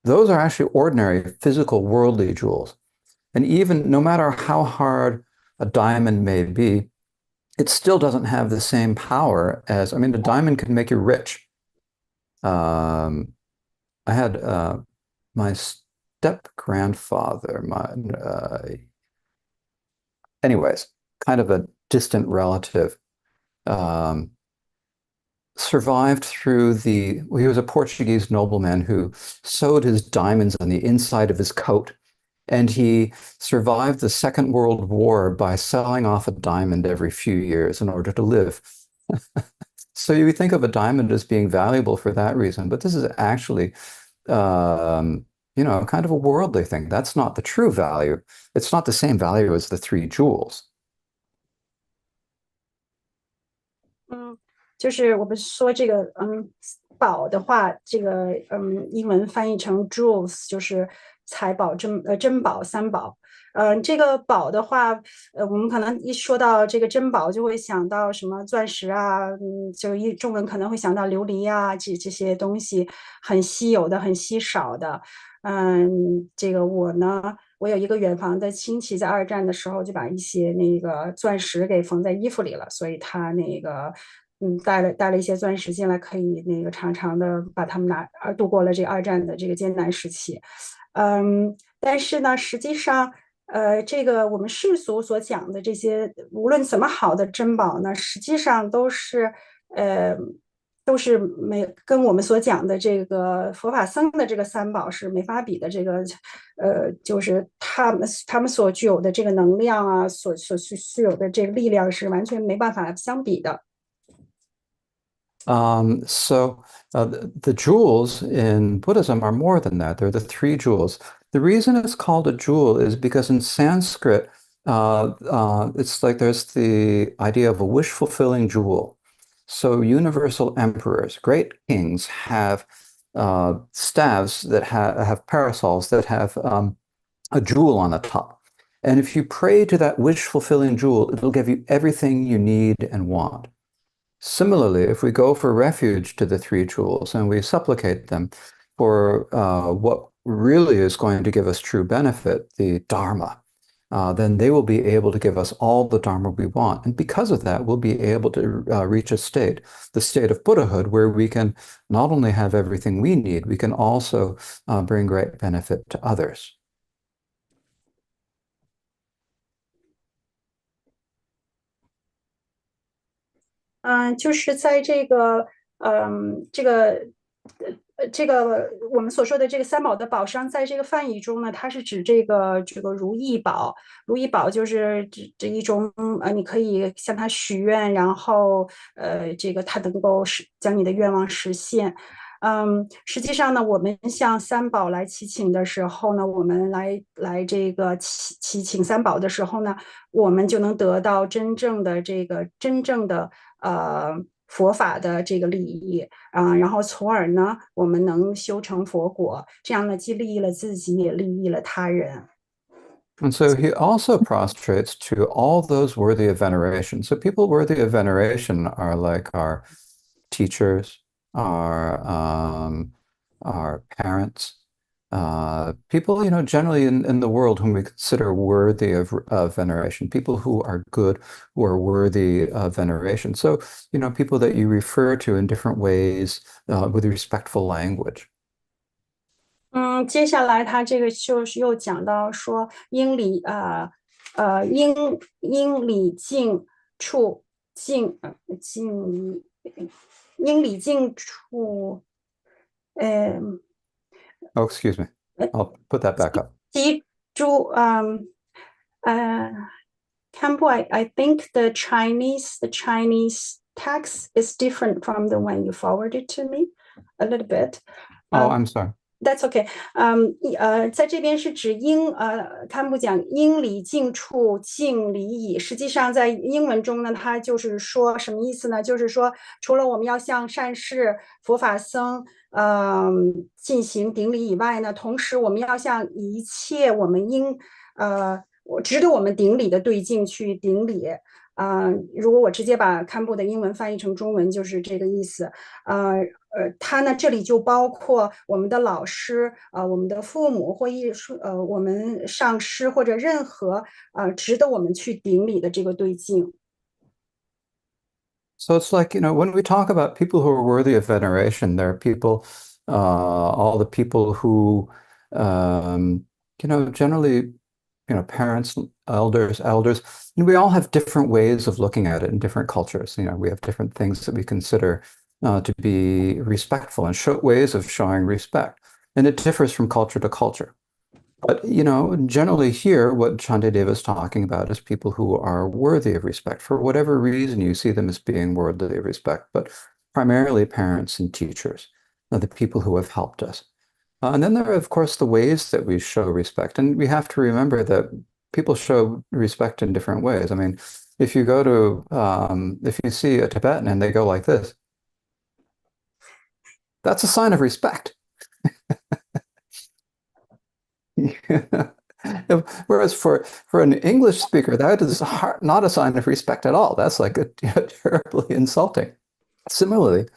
those are actually ordinary physical worldly jewels. And even no matter how hard a diamond may be, it still doesn't have the same power as, I mean, a diamond can make you rich. I had my step grandfather, anyways, kind of a distant relative, um, survived he was a Portuguese nobleman who sewed his diamonds on the inside of his coat. And he survived the Second World War by selling off a diamond every few years in order to live. So you think of a diamond as being valuable for that reason, but this is actually, kind of a worldly thing. That's not the true value. It's not the same value as the three jewels. 嗯，就是我们说这个宝的话，这个英文翻译成 jewels，就是财宝、珍宝、三宝。这个宝的话，我们可能一说到这个珍宝，就会想到什么钻石啊，就中文可能会想到琉璃啊，这些东西很稀有的、很稀少的。这个我呢，我有一个远房的亲戚，在二战的时候就把一些那个钻石给缝在衣服里了，所以他那个带了一些钻石进来，可以那个长长的把它们度过了这个二战的这个艰难时期。但是呢，实际上，这个我们世俗所讲的这些，无论怎么好的珍宝呢，实际上呃，都是跟我们所讲的这个佛法僧的这个三宝是没法比的。这个，就是他们所具有的这个能量啊，所具有的这个力量是完全没办法相比的。So the jewels in Buddhism are more than that. They're the three jewels. The reason it's called a jewel is because in Sanskrit, it's like there's the idea of a wish-fulfilling jewel. So universal emperors, great kings, have staves that have parasols that have a jewel on the top. And if you pray to that wish-fulfilling jewel, it'll give you everything you need and want. Similarly, if we go for refuge to the three jewels and we supplicate them for what really is going to give us true benefit, the Dharma, then they will be able to give us all the Dharma we want. And because of that, we'll be able to reach the state of Buddhahood, where we can not only have everything we need, we can also bring great benefit to others. 就是在这个，这个，这个我们所说的这个三宝的宝商，在这个梵语中呢，它是指这个如意宝。如意宝就是指这一种，你可以向他许愿，然后这个他能够将你的愿望实现。实际上呢，我们向三宝来祈请的时候呢，我们来这个祈请三宝的时候呢，我们就能得到真正的佛法的这个利益然后从而呢，我们能修成佛果，这样呢，既利益了自己，也利益了他人。And so he also prostrates to all those worthy of veneration. So people worthy of veneration are like our teachers, our parents, people, generally in the world whom we consider worthy of veneration, people who are good, who are worthy of veneration. So, people that you refer to in different ways, with respectful language. 接下来他这个就是又讲到说，应礼敬处敬敬应礼敬处，呃 Oh, excuse me. I'll put that back up. 及诸呃 Campbell, I think the Chinese text is different from the one you forwarded to me a little bit. Oh, I'm sorry. That's okay. 在这边是指他们讲应礼敬处敬礼矣。实际上，在英文中呢，它就是说什么意思呢？就是说，除了我们要向善士、佛法僧，进行顶礼以外呢，同时我们要向一切我们值得我们顶礼的对境去顶礼。如果我直接把堪布的英文翻译成中文，就是这个意思。它呢，这里就包括我们的老师，我们的父母或我们上师或者任何值得我们去顶礼的这个对境。So it's like, when we talk about people who are worthy of veneration, there are people, all the people who, generally, parents, elders, and we all have different ways of looking at it in different cultures. We have different things that we consider to be respectful and ways of showing respect. And it differs from culture to culture. But, generally here, what Shantideva is talking about is people who are worthy of respect. For whatever reason, you see them as being worthy of respect, but primarily parents and teachers, the people who have helped us. And then there are, of course, the ways that we show respect. And we have to remember that people show respect in different ways. I mean, if you if you see a Tibetan and they go like this, that's a sign of respect. Whereas for an English speaker, that is not a sign of respect at all. That's like terribly insulting. Similarly,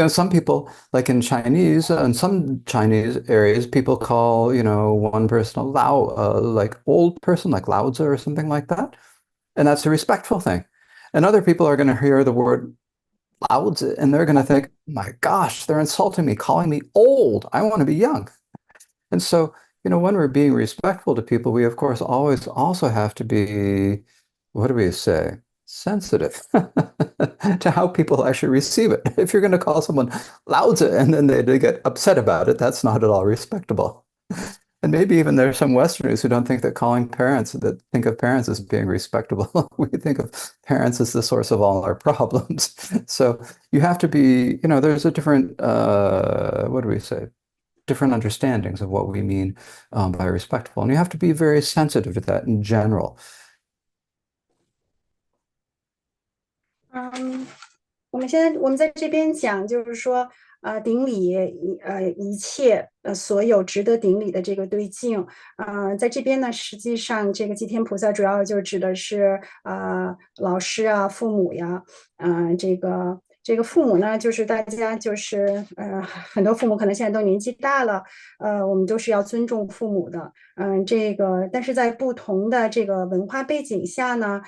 some people, like in Chinese, in some Chinese areas, people call, one person a Lao, like old person, like Lao or something like that. And that's a respectful thing. And other people are going to hear the word Lao and they're going to think, my gosh, they're insulting me, calling me old. I want to be young. And so, when we're being respectful to people, we of course always also have to be, what do we say? Sensitive to how people actually receive it. If you're going to call someone Lao and then they get upset about it, that's not at all respectable. And maybe even there are some Westerners who don't think that that think of parents as being respectable. We think of parents as the source of all our problems. So you have to be, there's a different, what do we say? Different understandings of what we mean by respectful. And you have to be very sensitive to that in general. 我们在这边讲，就是说，顶礼一切所有值得顶礼的这个对境，在这边呢，实际上这个祭天菩萨主要就指的是老师啊、父母呀，这个父母呢，就是大家就是很多父母可能现在都年纪大了，我们都是要尊重父母的，但是在不同的这个文化背景下呢，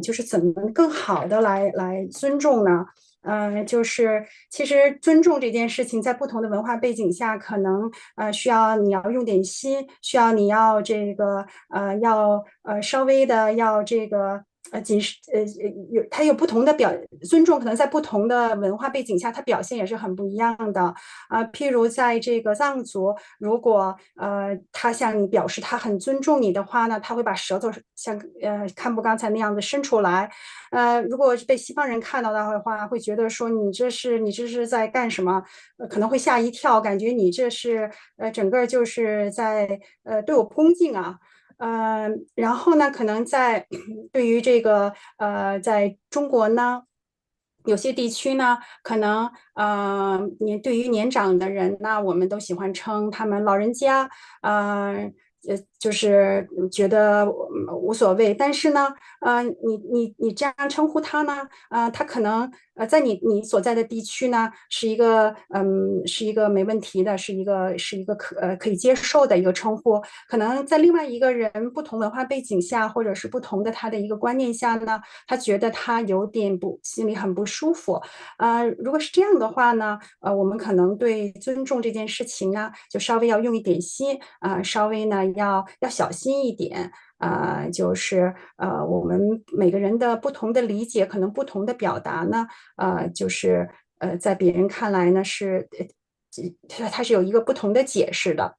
就是怎么更好的来尊重呢？就是其实尊重这件事情，在不同的文化背景下，可能需要你要用点心，需要你要这个要稍微的要这个仅是它有不同的尊重，可能在不同的文化背景下，它表现也是很不一样的譬如在这个藏族，如果他向你表示他很尊重你的话呢，他会把舌头像堪布刚才那样子伸出来。如果被西方人看到的话，会觉得说你这是在干什么？可能会吓一跳，感觉你这是整个就是在对我不恭敬啊。然后呢，可能在对于这个在中国呢，有些地区呢，可能对于年长的人呢，我们都喜欢称他们老人家，就是觉得无所谓。但是呢，你这样称呼他呢，他可能在你所在的地区呢，是一个没问题的，是一个可以接受的一个称呼。可能在另外一个人不同文化背景下，或者是不同的他的一个观念下呢，他觉得他有点心里很不舒服。如果是这样的话呢，我们可能对尊重这件事情呢，就稍微要用一点心稍微呢要小心一点。就是我们每个人的不同的理解，可能不同的表达呢，就是在别人看来呢它是有一个不同的解释的。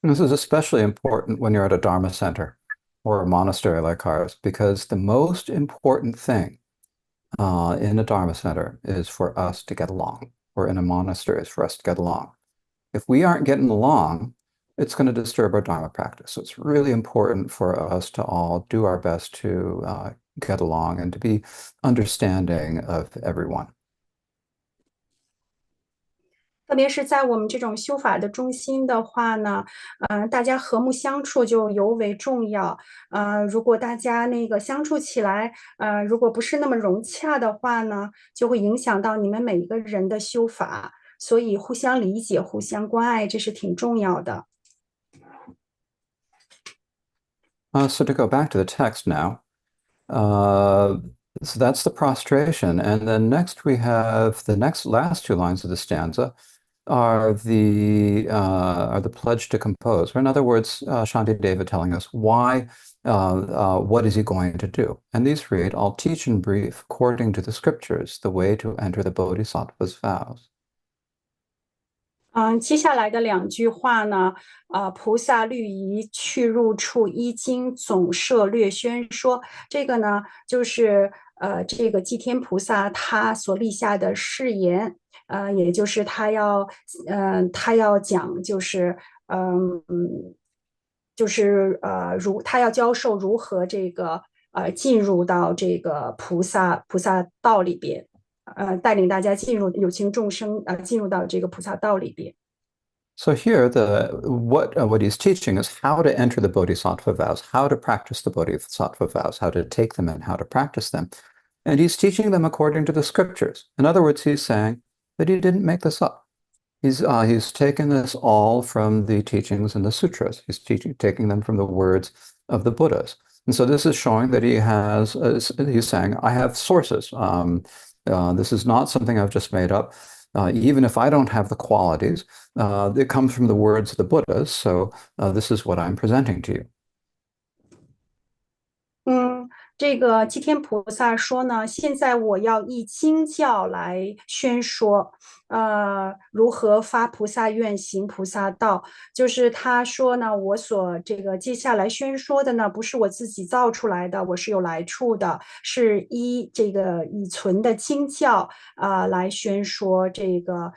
This is especially important when you're at a Dharma center or a monastery like ours, because the most important thing in a Dharma center is for us to get along, or in a monastery is for us to get along. If we aren't getting along, it's going to disturb our Dharma practice. So it's really important for us to all do our best to get along and to be understanding of everyone. 特别是在我们这种修法的中心的话呢，大家和睦相处就尤为重要。如果大家那个相处起来，如果不是那么融洽的话呢，就会影响到你们每一个人的修法。所以互相理解、互相关爱，这是挺重要的。So to go back to the text now, uh, so that's the prostration. And then next we have the next last two lines of the stanza are the pledge to compose. Or in other words, Shantideva telling us why, what is he going to do? And these read, I'll teach in brief, according to the scriptures, the way to enter the Bodhisattva's vows. 接下来的两句话呢，菩萨律仪去入处，依经总摄略宣说。这个呢，就是这个祭天菩萨他所立下的誓言，也就是他要讲，嗯他要教授如何这个进入到这个菩萨道里边。带领大家进入有情众生进入到这个菩萨道里边。So here, what he's teaching is how to enter the Bodhisattva vows, how to practice the Bodhisattva vows, how to take them and how to practice them. And he's teaching them according to the scriptures. In other words, he's saying that he didn't make this up. He's taken this all from the teachings in the sutras. Taking them from the words of the Buddhas. And so this is showing that he's saying, I have sources. This is not something I've just made up. Even if I don't have the qualities, it comes from the words of the Buddhas. So this is what I'm presenting to you. 这个祭天菩萨说呢，现在我要以经教来宣说，如何发菩萨愿，行菩萨道。就是他说呢，我所这个接下来宣说的呢，不是我自己造出来的，我是有来处的，是依这个已存的经教来宣说这个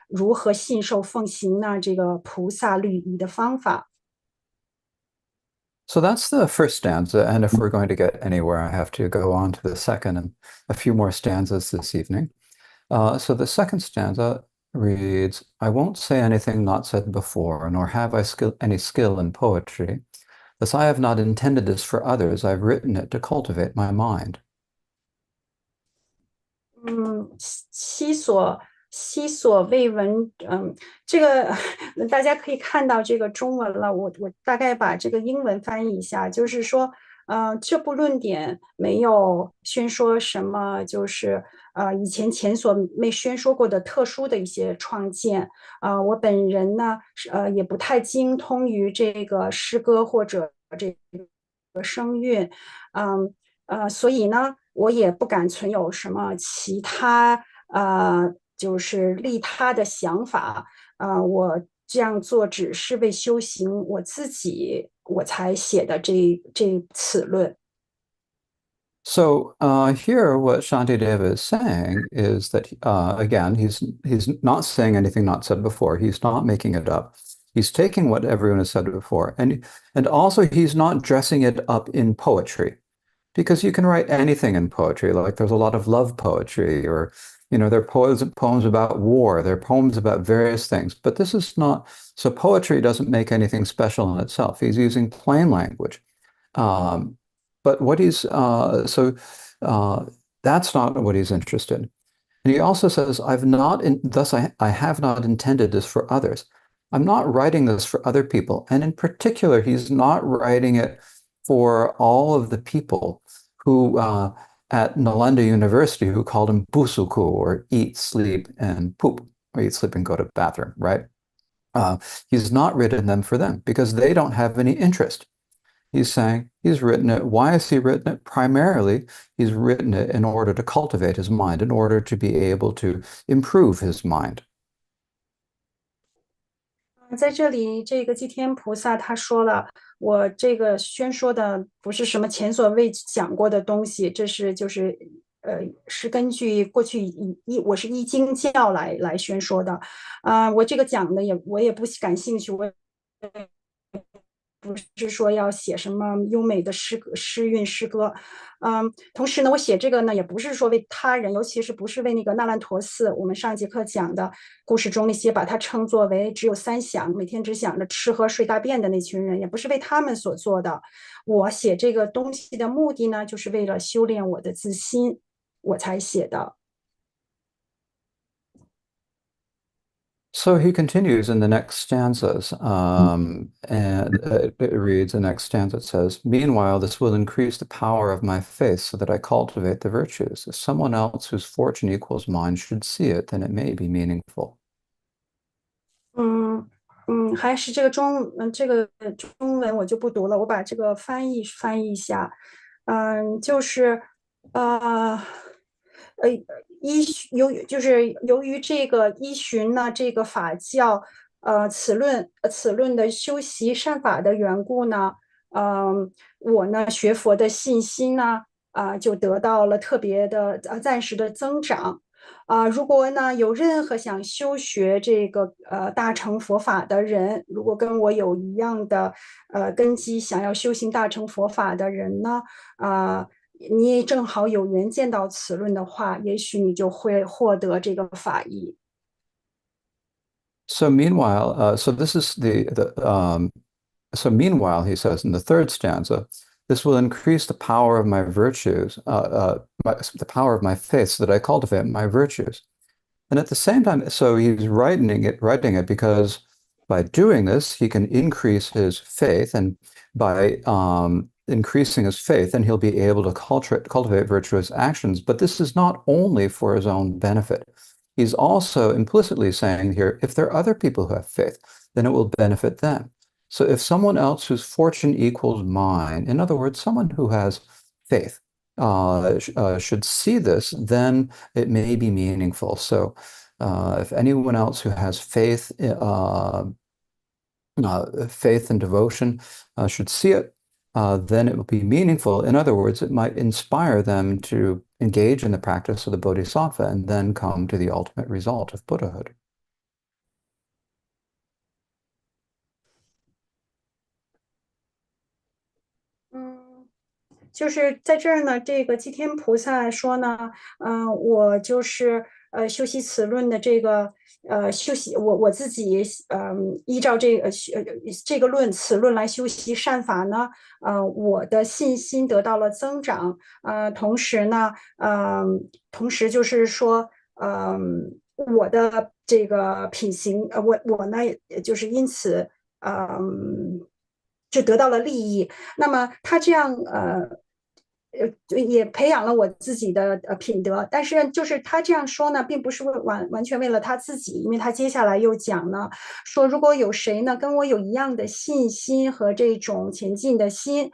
如何信受奉行呢？这个菩萨律仪的方法。So that's the first stanza. And if we're going to get anywhere, I have to go on to the second and a few more stanzas this evening. So the second stanza reads, I won't say anything not said before, nor have I any skill in poetry. Thus I have not intended this for others. I've written it to cultivate my mind. 西所未闻，这个大家可以看到这个中文了。我大概把这个英文翻译一下，就是说，这部论点没有宣说什么，就是以前所没宣说过的特殊的一些创建。我本人呢，也不太精通于这个诗歌或者这个声韵，所以呢，我也不敢存有什么其他就是利他的想法。我这样做只是为修行我自己，我才写的这此论。So here, what Shantideva is saying is that again, he's not saying anything not said before. He's not making it up. He's taking what everyone has said before, and also he's not dressing it up in poetry, because you can write anything in poetry. Like there's a lot of love poetry, or there are poems about war, there are poems about various things. But this is not. So poetry doesn't make anything special in itself. He's using plain language. Um, but what he's uh, that's not what he's interested in. And he also says, thus I have not intended this for others. I'm not writing this for other people. And in particular, he's not writing it for all of the people who at Nalanda University who called him busuku, or eat, sleep, and poop, or eat, sleep, and go to the bathroom, right? He's not written them for them because they don't have any interest. He's saying he's written it. Why has he written it? Primarily, he's written it in order to cultivate his mind, in order to be able to improve his mind. 在这里，这个祭天菩萨他说了，我这个宣说的不是什么前所未讲过的东西，这是是根据过去我是依经教来宣说的。我这个讲的我也不感兴趣，我不是说要写什么优美的诗歌、诗韵、诗歌。同时呢，我写这个呢，也不是说为他人，尤其是不是为那个那烂陀寺，我们上一节课讲的故事中那些把它称作为只有三想，每天只想着吃喝睡大便的那群人，也不是为他们所做的。我写这个东西的目的呢，就是为了修炼我的自心，我才写的。So he continues in the next stanzas, and it reads, the next stanza says, "Meanwhile, this will increase the power of my faith so that I cultivate the virtues. If someone else whose fortune equals mine should see it, then it may be meaningful." 还是这个中文我就不读了，我把这个翻译一下。就是呃呃由于这个依循呢这个法教此论的修习善法的缘故呢，我呢学佛的信心呢就得到了特别的暂时的增长。如果呢有任何想修学这个大乘佛法的人，如果跟我有一样的根基，想要修行大乘佛法的人呢，你也正好有缘见到此论的话，也许你就会获得这个法益。So meanwhile, so this is so meanwhile, he says in the third stanza, this will increase the power of my virtues, the power of my faith, so that I cultivate my virtues. And at the same time, so he's writing it because by doing this, he can increase his faith, and by increasing his faith, then he'll be able to cultivate virtuous actions. But this is not only for his own benefit. He's also implicitly saying here, if there are other people who have faith, then it will benefit them. So if someone else whose fortune equals mine, in other words, someone who has faith, should see this, then it may be meaningful. So if anyone else who has faith and devotion should see it, then it will be meaningful. In other words, it might inspire them to engage in the practice of the Bodhisattva and then come to the ultimate result of Buddhahood. 嗯，就是在这儿呢，这个祭天菩萨说呢，我就是修习此论的这个修习我自己依照这个此论来修习善法呢，我的信心得到了增长，同时呢，同时就是说，我的这个品行，我呢就是因此就得到了利益。那么他这样也培养了我自己的品德。但是就是他这样说呢，并不是完全为了他自己，因为他接下来又讲呢，说如果有谁呢跟我有一样的信心和这种前进的心，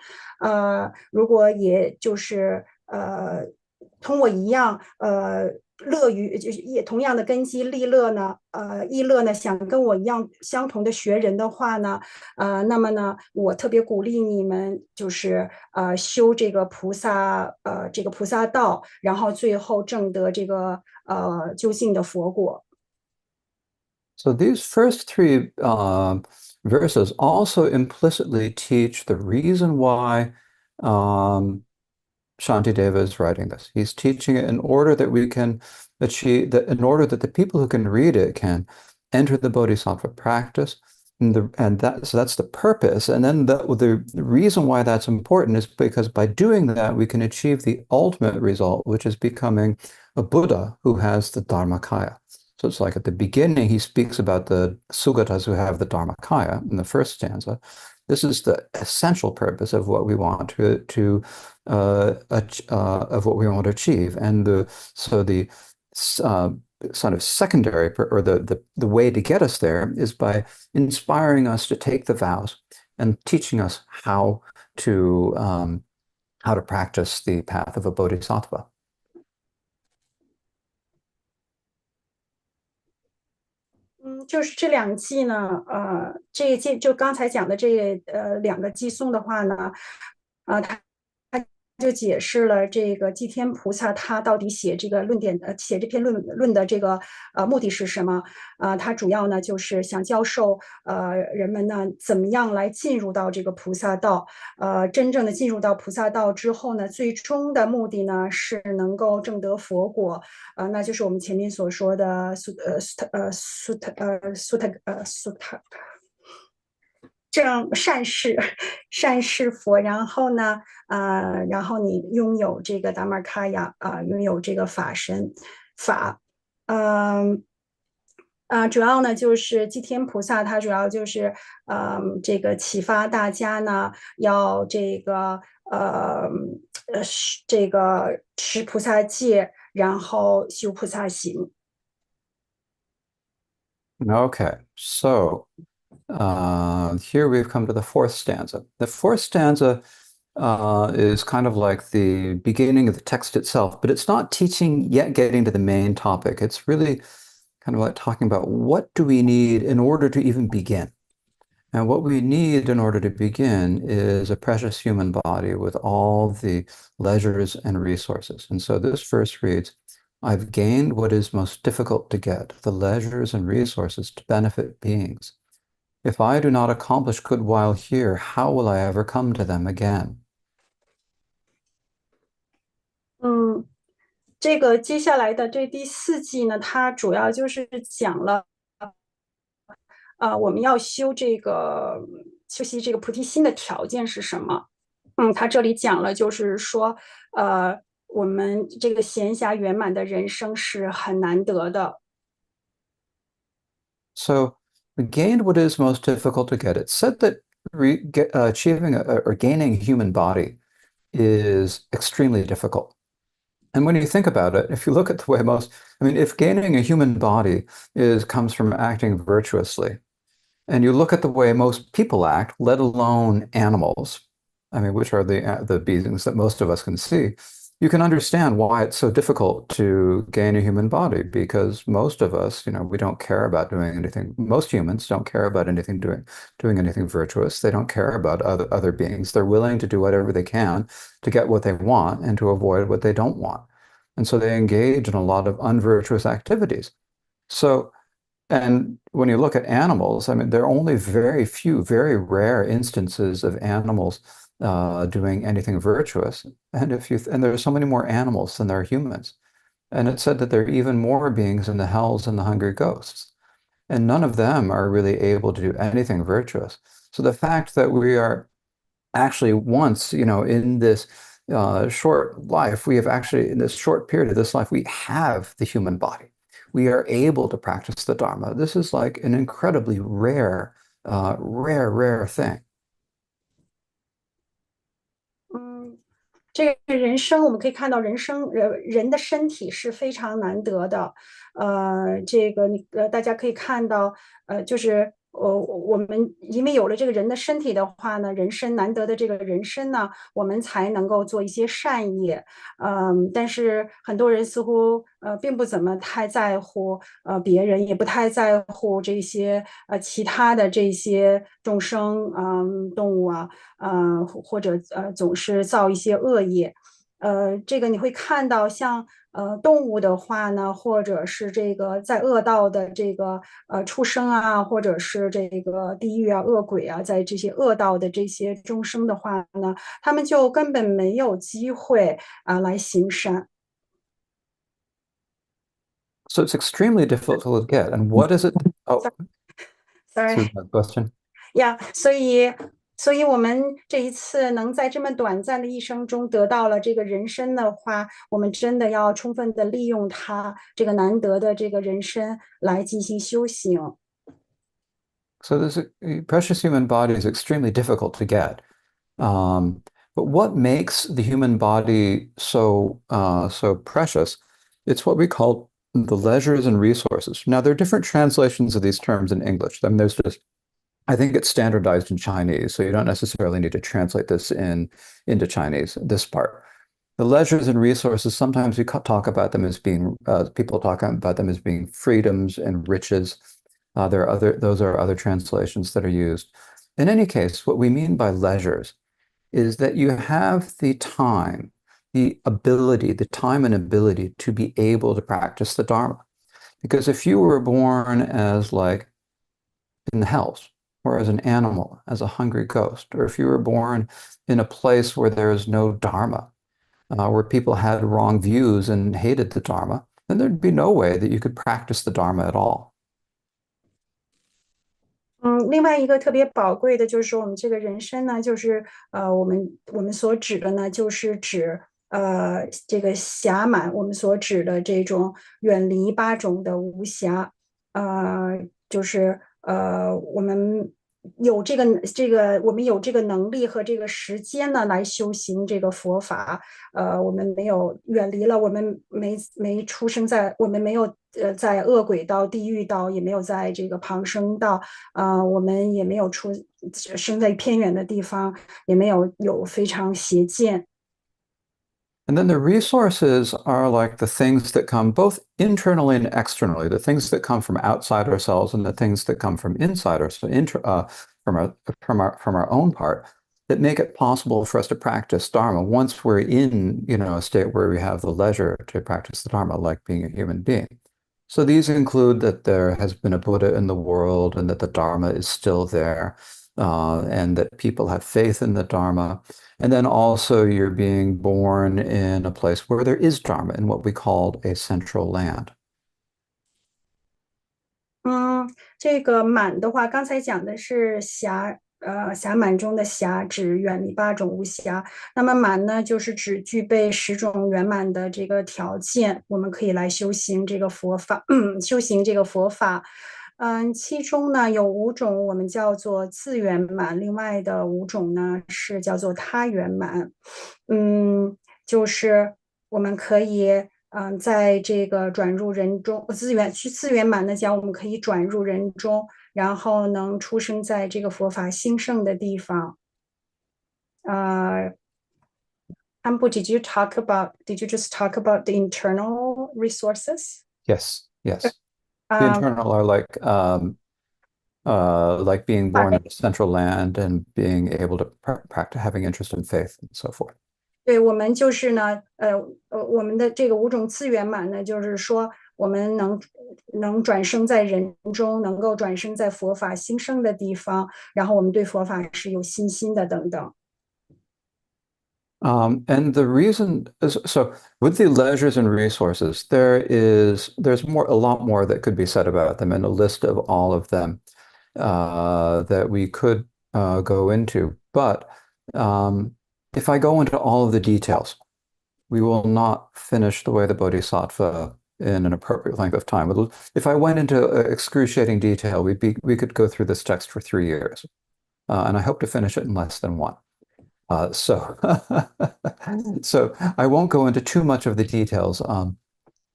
如果也就是同我一样，乐于就是也同样的根基利乐呢，易乐呢，想跟我一样相同的学人的话呢，那么呢，我特别鼓励你们，就是修这个菩萨道，然后最后证得这个究竟的佛果。So these first three verses also implicitly teach the reason why Shantideva is writing this. He's teaching it in order that we can achieve that, in order that the people who can read it can enter the Bodhisattva practice. So that's the purpose. And then the reason why that's important is because by doing that, we can achieve the ultimate result, which is becoming a Buddha who has the Dharmakaya. So it's like at the beginning, he speaks about the Sugatas who have the Dharmakaya in the first stanza. This is the essential purpose of what we want of what we want to achieve, and the uh, sort of secondary or the way to get us there is by inspiring us to take the vows and teaching us how to practice the path of a bodhisattva. 就是这两季呢，这一季就刚才讲的这两个寄颂的话呢，他就解释了这个祭天菩萨他到底写这个论点，写这篇论的这个目的是什么？他主要呢就是想教授人们呢怎么样来进入到这个菩萨道，真正的进入到菩萨道之后呢，最终的目的呢是能够证得佛果，那就是我们前面所说的苏塔这样善事佛，然后呢，然后你拥有这个达玛卡呀，拥有这个法身法，嗯、主要呢就是祭天菩萨，他主要就是这个启发大家呢，要这个持菩萨戒，然后修菩萨行。Okay, so here we've come to the fourth stanza. The fourth stanza is kind of like the beginning of the text itself, but it's not teaching yet getting to the main topic. It's really kind of like talking about what do we need in order to even begin. And what we need in order to begin is a precious human body with all the leisures and resources. And so this verse reads, I've gained what is most difficult to get, the leisures and resources to benefit beings. If I do not accomplish good while here, how will I ever come to them again? 嗯，这个接下来的这第四季呢，它主要就是讲了，我们要修习这个菩提心的条件是什么？他这里讲了，就是说，我们这个闲暇圆满的人生是很难得的。So we gained what is most difficult to get. It said that achieving or gaining a human body is extremely difficult. And when you think about it, if you look at the way I mean, if gaining a human body comes from acting virtuously, and you look at the way most people act, let alone animals, I mean, which are the beings that most of us can see, you can understand why it's so difficult to gain a human body because most of us, we don't care about doing anything. Most humans don't care about doing anything virtuous. They don't care about other beings. They're willing to do whatever they can to get what they want and to avoid what they don't want. And so they engage in a lot of unvirtuous activities. So and when you look at animals, I mean, there are only very few, very rare instances of animals doing anything virtuous. And there are so many more animals than there are humans. And it's said that there are even more beings in the hells and the hungry ghosts. And none of them are really able to do anything virtuous. So the fact that we are actually once, in this short life, we have actually, in this short period of this life, we have the human body. We are able to practice the Dharma. This is like an incredibly rare thing. 嗯，这个人生，我们可以看到人的身体是非常难得的，大家可以看到，就是我们因为有了这个人的身体的话呢，人身难得的这个人身呢，我们才能够做一些善业，但是很多人似乎并不怎么太在乎别人，也不太在乎这些其他的这些众生动物啊。或者总是造一些恶业。这个你会看到像，动物的话呢，或者是这个在恶道的这个畜生啊，或者是这个地狱啊、恶鬼啊，在这些恶道的这些众生的话呢，他们就根本没有机会来行善。So it's extremely difficult to get. And what is it? Oh, Sorry，Susan, a question. 呀，所以我们这一次能在这么短暂的一生中得到了这个人生的话，我们真的要充分的利用它这个难得的这个人生来进行修行。So this precious human body is extremely difficult to get. Um, but what makes the human body so precious? It's what we call the leisures and resources. Now, there are different translations of these terms in English. I mean, I think it's standardized in Chinese, so you don't necessarily need to translate this into Chinese, this part. The leisures and resources, sometimes we talk about them as being, people talk about them as being freedoms and riches. Those are other translations that are used. In any case, what we mean by leisures is that you have the time and ability to be able to practice the Dharma. Because if you were born as like in the hells, or as an animal, as a hungry ghost, or if you were born in a place where there is no Dharma, where people had wrong views and hated the Dharma, then there'd be no way that you could practice the Dharma at all. 另外一个特别宝贵的就是说，我们这个人生呢，就是我们所指的呢，就是指这个暇满，我们所指的这种远离八种的无暇，就是我们我们有这个能力和这个时间呢，来修行这个佛法。我们没有远离了，我们没出生在，我们没有在恶鬼道、地狱道，也没有在这个旁生道，我们也没有生在偏远的地方，也没有非常邪见。And then the resources are like the things that come both internally and externally, the things that come from outside ourselves and the things that come from inside ourselves, from our own part, that make it possible for us to practice Dharma once we're in, a state where we have the leisure to practice the Dharma, like being a human being. So these include that there has been a Buddha in the world and that the Dharma is still there, and that people have faith in the Dharma. And then also you're being born in a place where there is Dharma in what we called a central land. 这个满的话，刚才讲的是暇满中的暇，指远离八种无暇。那么满呢，就是指具备10种圆满的这个条件，我们可以来修行这个佛法，修行这个佛法。其中呢有5种我们叫做自圆满，另外的5种呢是叫做他圆满。就是我们可以在这个转入人中，自圆满的讲，我们可以转入人中，然后能出生在这个佛法兴盛的地方。Did you just talk about the internal resources? Yes, yes. The Um, internal are like being born in a central land and being able to practice having interest in faith and so forth. 对，我们就是呢，我们的这个5种自圆满呢，就是说我们能转生在人中，能够转生在佛法兴盛的地方，然后我们对佛法是有信心的等等。And the reason is so with the leisures and resources, there's a lot more that could be said about them, and a list of all of them that we could go into. But if I go into all of the details, we will not finish the way the Bodhisattva in an appropriate length of time. If I went into excruciating detail, we could go through this text for 3 years, and I hope to finish it in less than one. So, so I won't go into too much of the details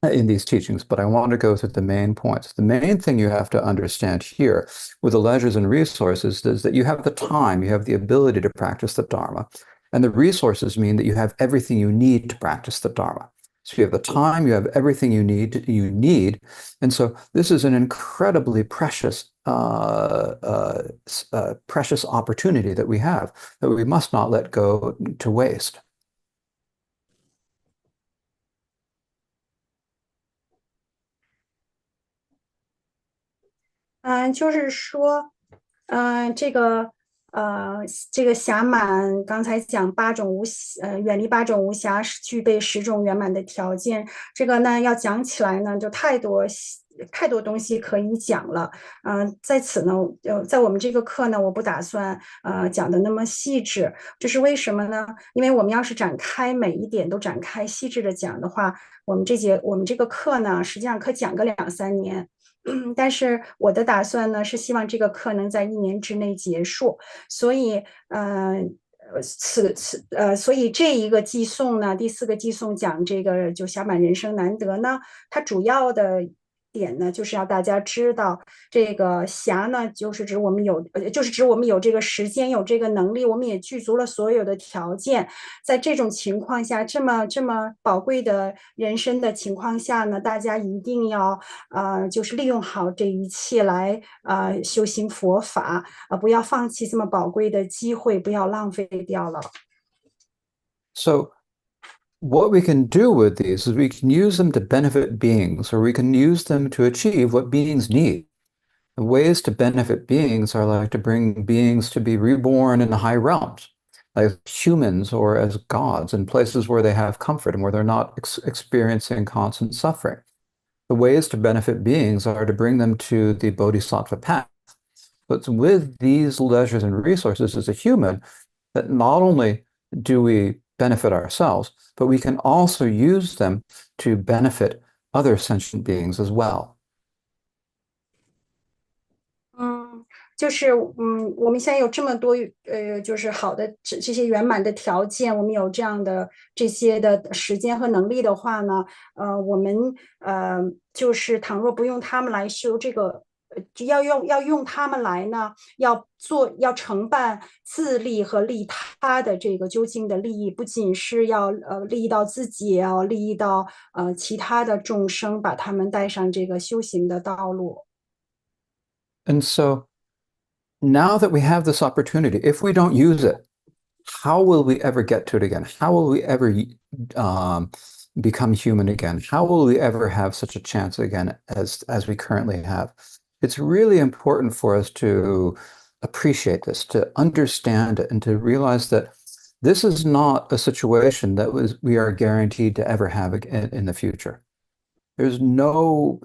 in these teachings, but I want to go through the main points. The main thing you have to understand here with the leisures and resources is that you have the time, you have the ability to practice the Dharma, and the resources mean that you have everything you need to practice the Dharma. So you have the time, you have everything you need, and so this is an incredibly precious opportunity that we have that we must not let go to waste. 就是说，这个这个暇满，刚才讲八种无远离八种无暇，是具备10种圆满的条件。这个呢，要讲起来呢，就太多东西可以讲了。在此呢，在我们这个课呢，我不打算讲的那么细致。这是为什么呢？因为我们要是展开每一点都展开细致的讲的话，我们这个课呢，实际上可讲个2、3年。但是我的打算呢是希望这个课能在1年之内结束，所以所以这一个寄送呢，第4个寄送讲这个就暇满人生难得呢，它主要的点呢，就是要大家知道，这个暇呢，就是指我们有这个时间，有这个能力，我们也具足了所有的条件。在这种情况下，这么宝贵的人生的情况下呢，大家一定要就是利用好这一切来修行佛法，不要放弃这么宝贵的机会，不要浪费掉了。So what we can do with these is we can use them to benefit beings, or we can use them to achieve what beings need. The ways to benefit beings are like to bring beings to be reborn in the high realms, like humans or as gods in places where they have comfort and where they're not experiencing constant suffering. The ways to benefit beings are to bring them to the Bodhisattva path. But with these leisures and resources as a human, that not only do we benefit ourselves, but we can also use them to benefit other sentient beings as well. 就是我们现在有这么多就是好的这些圆满的条件，我们有这样的这些的时间和能力的话呢，我们就是倘若不用他们来修这个。要用他们来呢，要承办自利和利他的这个究竟的利益，不仅是要利益到自己，也要利益到其他的众生，把他们带上这个修行的道路。And so now that we have this opportunity, if we don't use it, how will we ever get to it again? How will we ever become human again? How will we ever have such a chance again as we currently have? It's really important for us to appreciate this, to understand it, and to realize that this is not a situation that we are guaranteed to ever have in the future. There's no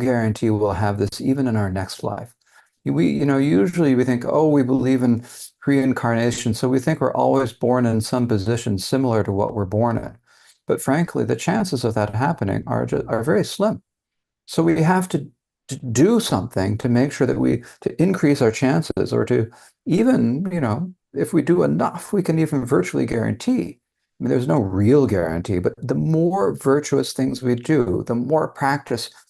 guarantee we'll have this even in our next life. Usually we think, oh, we believe in reincarnation, so we think we're always born in some position similar to what we're born in. But frankly, the chances of that happening are very slim. So we have to do something to make sure that to increase our chances, or to even, if we do enough, we can even virtually guarantee. I mean, there's no real guarantee, but the more virtuous things we do, the more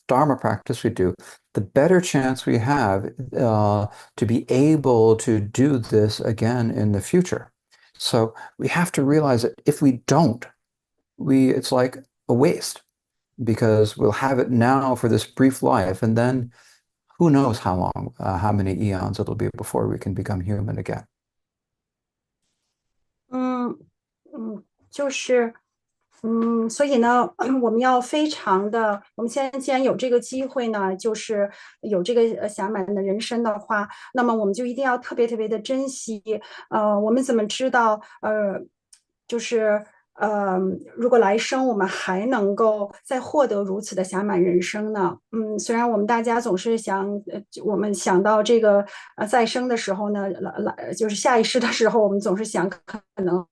Dharma practice we do, the better chance we have to be able to do this again in the future. So we have to realize that if we don't, it's like a waste, because we'll have it now for this brief life, and then who knows how long, how many eons it'll be before we can become human again. 嗯就是，所以呢，我们要非常的，我们现在既然有这个机会呢，就是有这个暇满的人生的话，那么我们就一定要特别特别的珍惜。我们怎么知道，就是如果来生我们还能够再获得如此的暇满人生呢？虽然我们大家总是想，我们想到这个再生的时候呢，就是下一世的时候，我们总是想可能。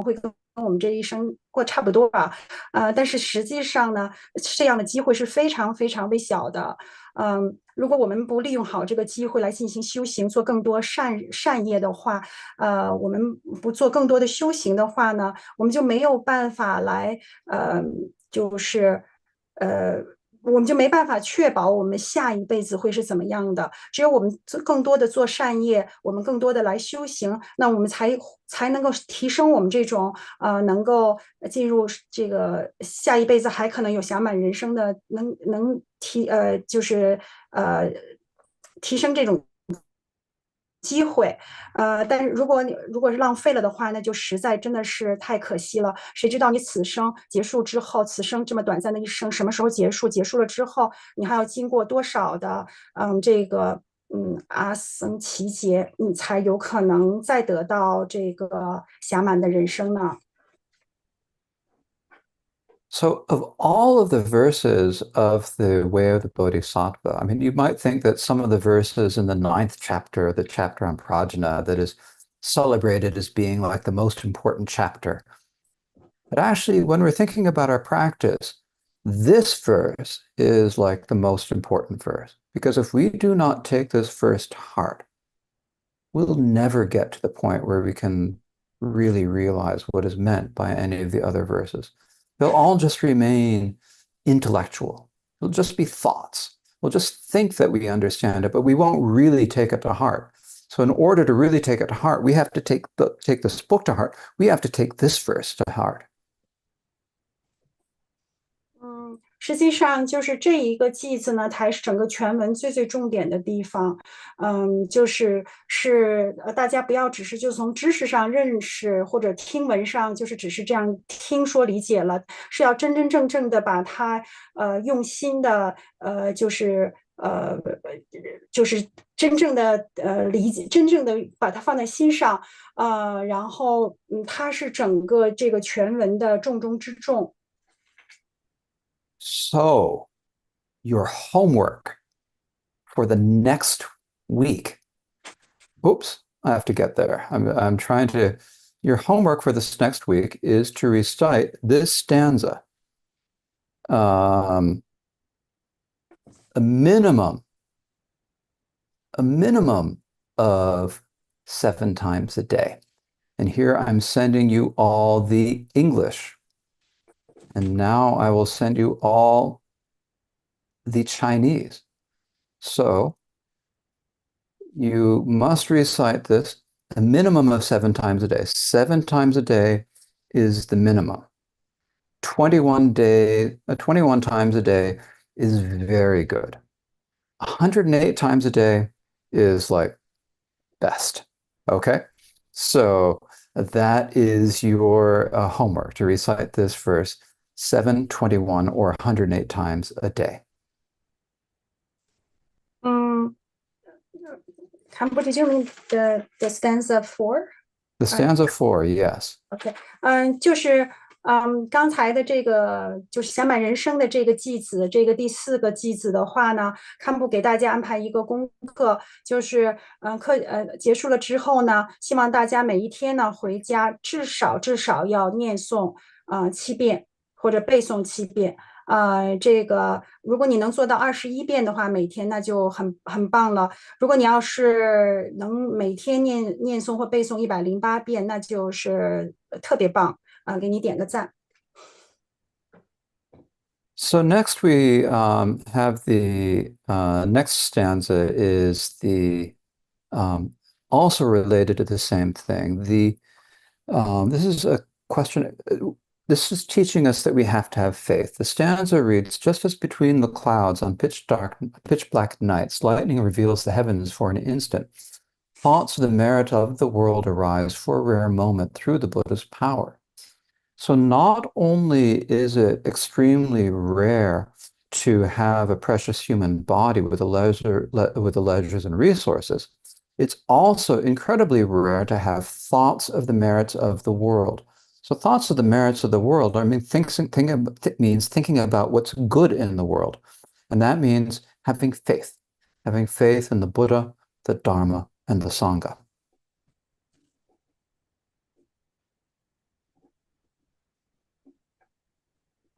会跟我们这一生过差不多吧，但是实际上呢，这样的机会是非常非常微小的。如果我们不利用好这个机会来进行修行，做更多善业的话，我们不做更多的修行的话呢，我们就没有办法来，就是呃。我们就没办法确保我们下一辈子会是怎么样的。只有我们更多的做善业，我们更多的来修行，那我们才能够提升我们这种能够进入这个下一辈子还可能有享满人生的，能就是提升这种机会，但是如果是浪费了的话，那就实在真的是太可惜了。谁知道你此生结束之后，此生这么短暂的一生什么时候结束？结束了之后，你还要经过多少的这个阿僧祇劫，你才有可能再得到这个暇满的人生呢？So, of all of the verses of the Way of the Bodhisattva, I mean, you might think that some of the verses in the ninth chapter, the chapter on prajna, that is celebrated as being like the most important chapter. But actually, when we're thinking about our practice, this verse is like the most important verse. Because if we do not take this verse to heart, we'll never get to the point where we can really realize what is meant by any of the other verses. They'll all just remain intellectual. They'll just be thoughts. We'll just think that we understand it, but we won't really take it to heart. So in order to really take it to heart, we have to take this book to heart. We have to take this verse to heart. 实际上就是这一个句子呢，才是整个全文最重点的地方。大家不要只是就从知识上认识或者听闻上，就是只是这样听说理解了，是要真正的把它用心的就是真正的理解，真正的把它放在心上，然后它是整个这个全文的重中之重。So your homework for the next week. Oops, I have to get there. I'm trying to. Your homework for this next week is to recite this stanza um, a minimum, a minimum of 7 times a day. And here I'm sending you all the English. And now I will send you all the Chinese. So you must recite this a minimum of 7 times a day. 7 times a day is the minimum. 21 times a day is very good. 108 times a day is like best. Okay. So that is your homework to recite this verse 7, 21, or 108 times a day. 嗯，Can would you mean the stanza four？The stanza 4, yes. OK，刚才的这个就是想满人生的这个句子，这个第四个句子的话呢，堪布给大家安排一个功课，就是结束了之后呢，希望大家每一天呢回家至少要念诵7遍或者背诵7遍。这个如果你能做到21遍的话，每天那就很棒了。如果你要是能每天念诵或背诵108遍，那就是特别棒啊，给你点个赞。So next we have the next stanza is the also related to the same thing. This is a question. This is teaching us that we have to have faith. The stanza reads, "Just as between the clouds on pitch black nights, lightning reveals the heavens for an instant. Thoughts of the merit of the world arise for a rare moment through the Buddha's power." So not only is it extremely rare to have a precious human body with the leisures and resources, it's also incredibly rare to have thoughts of the merits of the world. So thoughts of the merits of the world, I mean, means thinking about what's good in the world. And that means having faith in the Buddha, the Dharma, and the Sangha.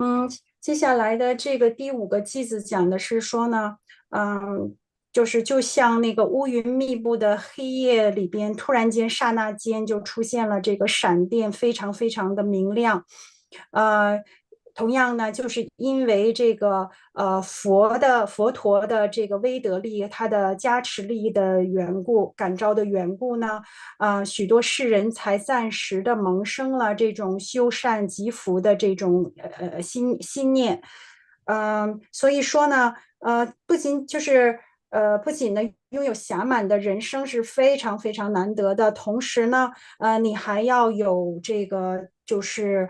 嗯，接下来的这个第五个句子讲的是说呢，嗯，就是就像那个乌云密布的黑夜里边，突然间刹那间就出现了这个闪电，非常非常的明亮。呃，同样呢，就是因为这个佛陀的这个威德力，他的加持力的缘故，感召的缘故呢，许多世人才暂时的萌生了这种修善积福的这种心念。所以说呢，不仅就是不仅呢拥有暇满的人生是非常非常难得的，同时呢，你还要有这个就是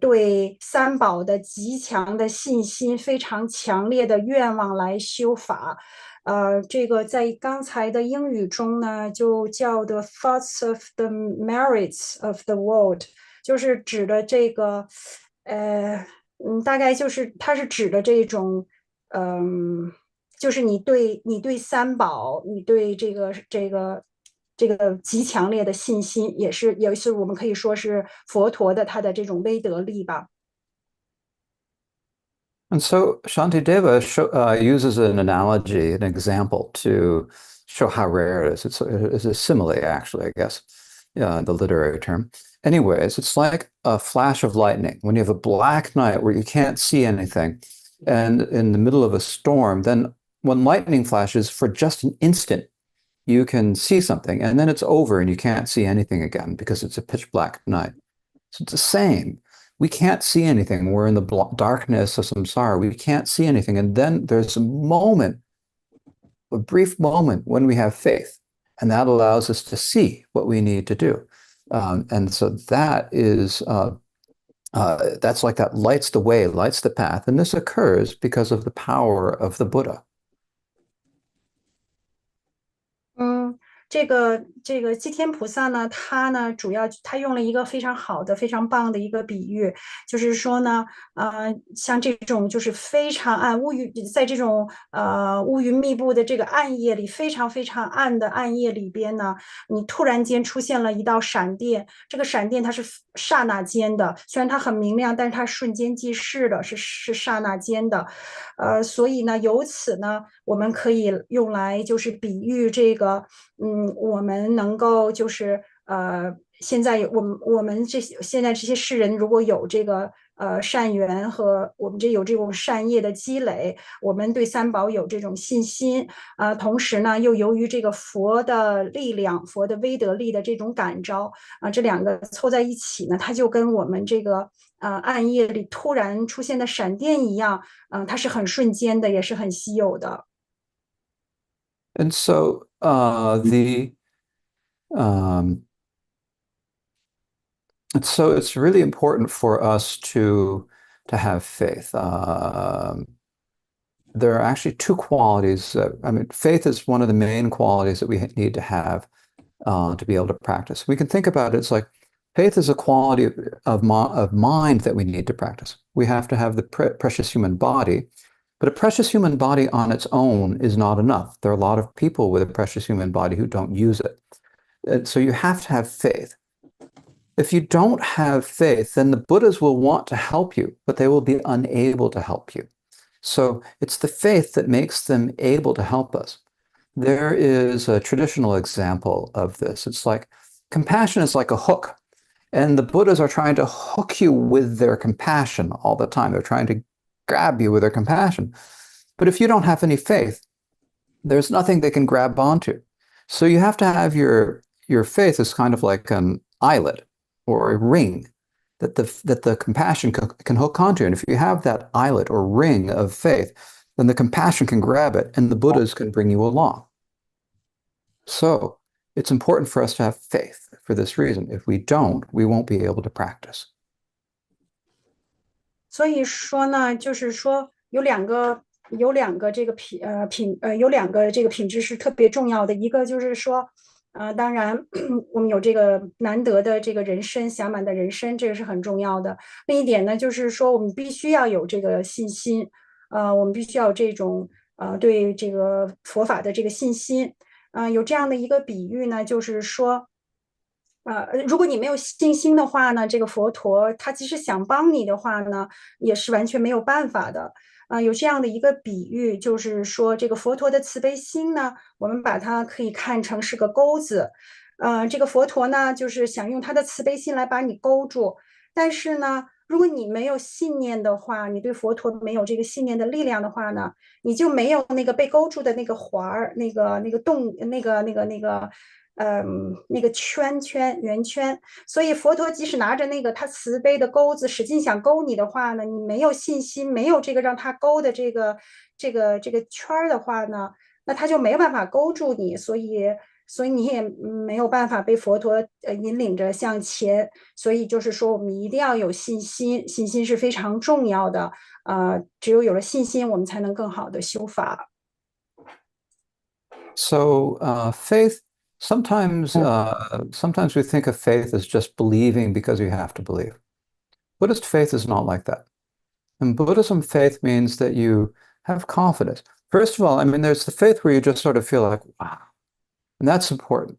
对三宝的极强的信心，非常强烈的愿望来修法。这个在刚才的英语中呢，就叫的 thoughts of the merits of the world，就是指的这个，大概就是它是指的这种，嗯，就是你对三宝，你对这个极强烈的信心，也是我们可以说是佛陀的他的这种威德力吧。And so Shantideva uses an analogy, an example to show how rare it is. It's a simile, actually, I guess, the literary term. Anyways, it's like a flash of lightning. When you have a black night where you can't see anything, and in the middle of a storm, then when lightning flashes for just an instant, you can see something, and then it's over and you can't see anything again because it's a pitch black night. So it's the same. We can't see anything. We're in the darkness of samsara. We can't see anything. And then there's a moment, a brief moment when we have faith, and that allows us to see what we need to do. And so that's like that lights the way, lights the path. And this occurs because of the power of the Buddha. 嗯，这个祭天菩萨呢，他呢主要他用了一个非常好的、非常棒的一个比喻，就是说呢，像这种就是非常暗乌云，在这种乌云密布的这个暗夜里，非常非常暗的暗夜里边呢，你突然间出现了一道闪电，这个闪电它是刹那间的，虽然它很明亮，但是它瞬间即逝的，是刹那间的。所以呢，由此呢，我们可以用来就是比喻这个，我们能够就是现在我们现在这些世人如果有这个善缘和我们有这种善业的积累，我们对三宝有这种信心，同时呢，又由于这个佛的力量、佛的威德力的这种感召，这两个凑在一起呢，它就跟我们这个暗夜里突然出现的闪电一样，它是很瞬间的，也是很稀有的。And so um, it's really important for us to have faith. There are actually two qualities. I mean, faith is one of the main qualities that we need to have to be able to practice. We can think about it. It's like faith is a quality of mind that we need to practice. We have to have the precious human body, but a precious human body on its own is not enough. There are a lot of people with a precious human body who don't use it. So you have to have faith. If you don't have faith, then the Buddhas will want to help you, but they will be unable to help you. So it's the faith that makes them able to help us. There is a traditional example of this. It's like compassion is like a hook, and the Buddhas are trying to hook you with their compassion all the time. They're trying to grab you with their compassion. But if you don't have any faith, there's nothing they can grab onto. So you have to have your faith is kind of like an eyelet or a ring that the compassion can hook onto. And if you have that eyelet or ring of faith, then the compassion can grab it and the Buddhas can bring you along. So it's important for us to have faith for this reason. If we don't, we won't be able to practice. 所以说呢，就是说有两个有两个这个品质是特别重要的，一个就是说，当然我们有这个难得的这个人身暇满的人身，这个是很重要的。另一点呢，就是说我们必须要有这个信心，我们必须要有这种对这个佛法的这个信心，有这样的一个比喻呢，就是说。如果你没有信心的话呢，这个佛陀他即使想帮你的话呢，也是完全没有办法的。有这样的一个比喻，就是说这个佛陀的慈悲心呢，我们把它可以看成是个钩子。这个佛陀呢，就是想用他的慈悲心来把你勾住，但是呢，如果你没有信念的话，你对佛陀没有这个信念的力量的话呢，你就没有那个被勾住的那个环儿，那个洞，那个圆圈。所以佛陀即使拿着那个他慈悲的钩子，使劲想勾你的话呢，你没有信心，没有这个让他勾的这个圈儿的话呢，那他就没有办法勾住你，所以你也没有办法被佛陀引领着向前。所以就是说，我们一定要有信心，信心是非常重要的。只有了信心，我们才能更好的修法。So faith, sometimes we think of faith as just believing because you have to believe. Buddhist faith is not like that. In Buddhism, faith means that you have confidence. First of all, I mean, there's the faith where you just sort of feel like, wow, and that's important.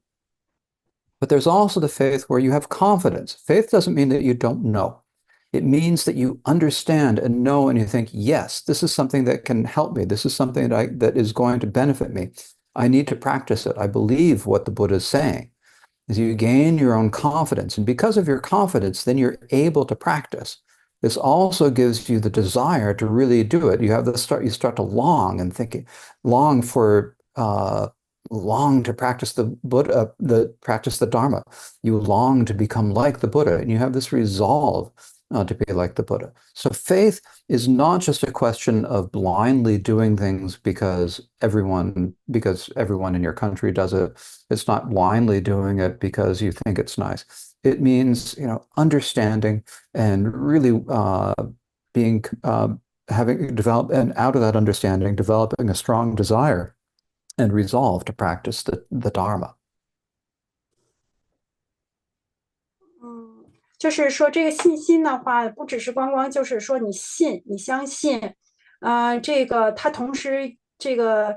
But there's also the faith where you have confidence. Faith doesn't mean that you don't know. It means that you understand and know, and you think, yes, this is something that can help me. This is something that is going to benefit me. I need to practice it. I believe what the Buddha is saying. Is you gain your own confidence. And because of your confidence, then you're able to practice. This also gives you the desire to really do it. You start to long and thinking, long for long to practice the Buddha, practice the Dharma. You long to become like the Buddha, and you have this resolve to be like the Buddha. So faith is not just a question of blindly doing things because everyone in your country does it. It's not blindly doing it because you think it's nice. It means, understanding and really being having developed, and out of that understanding, developing a strong desire and resolve to practice the Dharma. 嗯，就是说这个信心的话，不只是光光就是说你信，你相信，这个它同时这个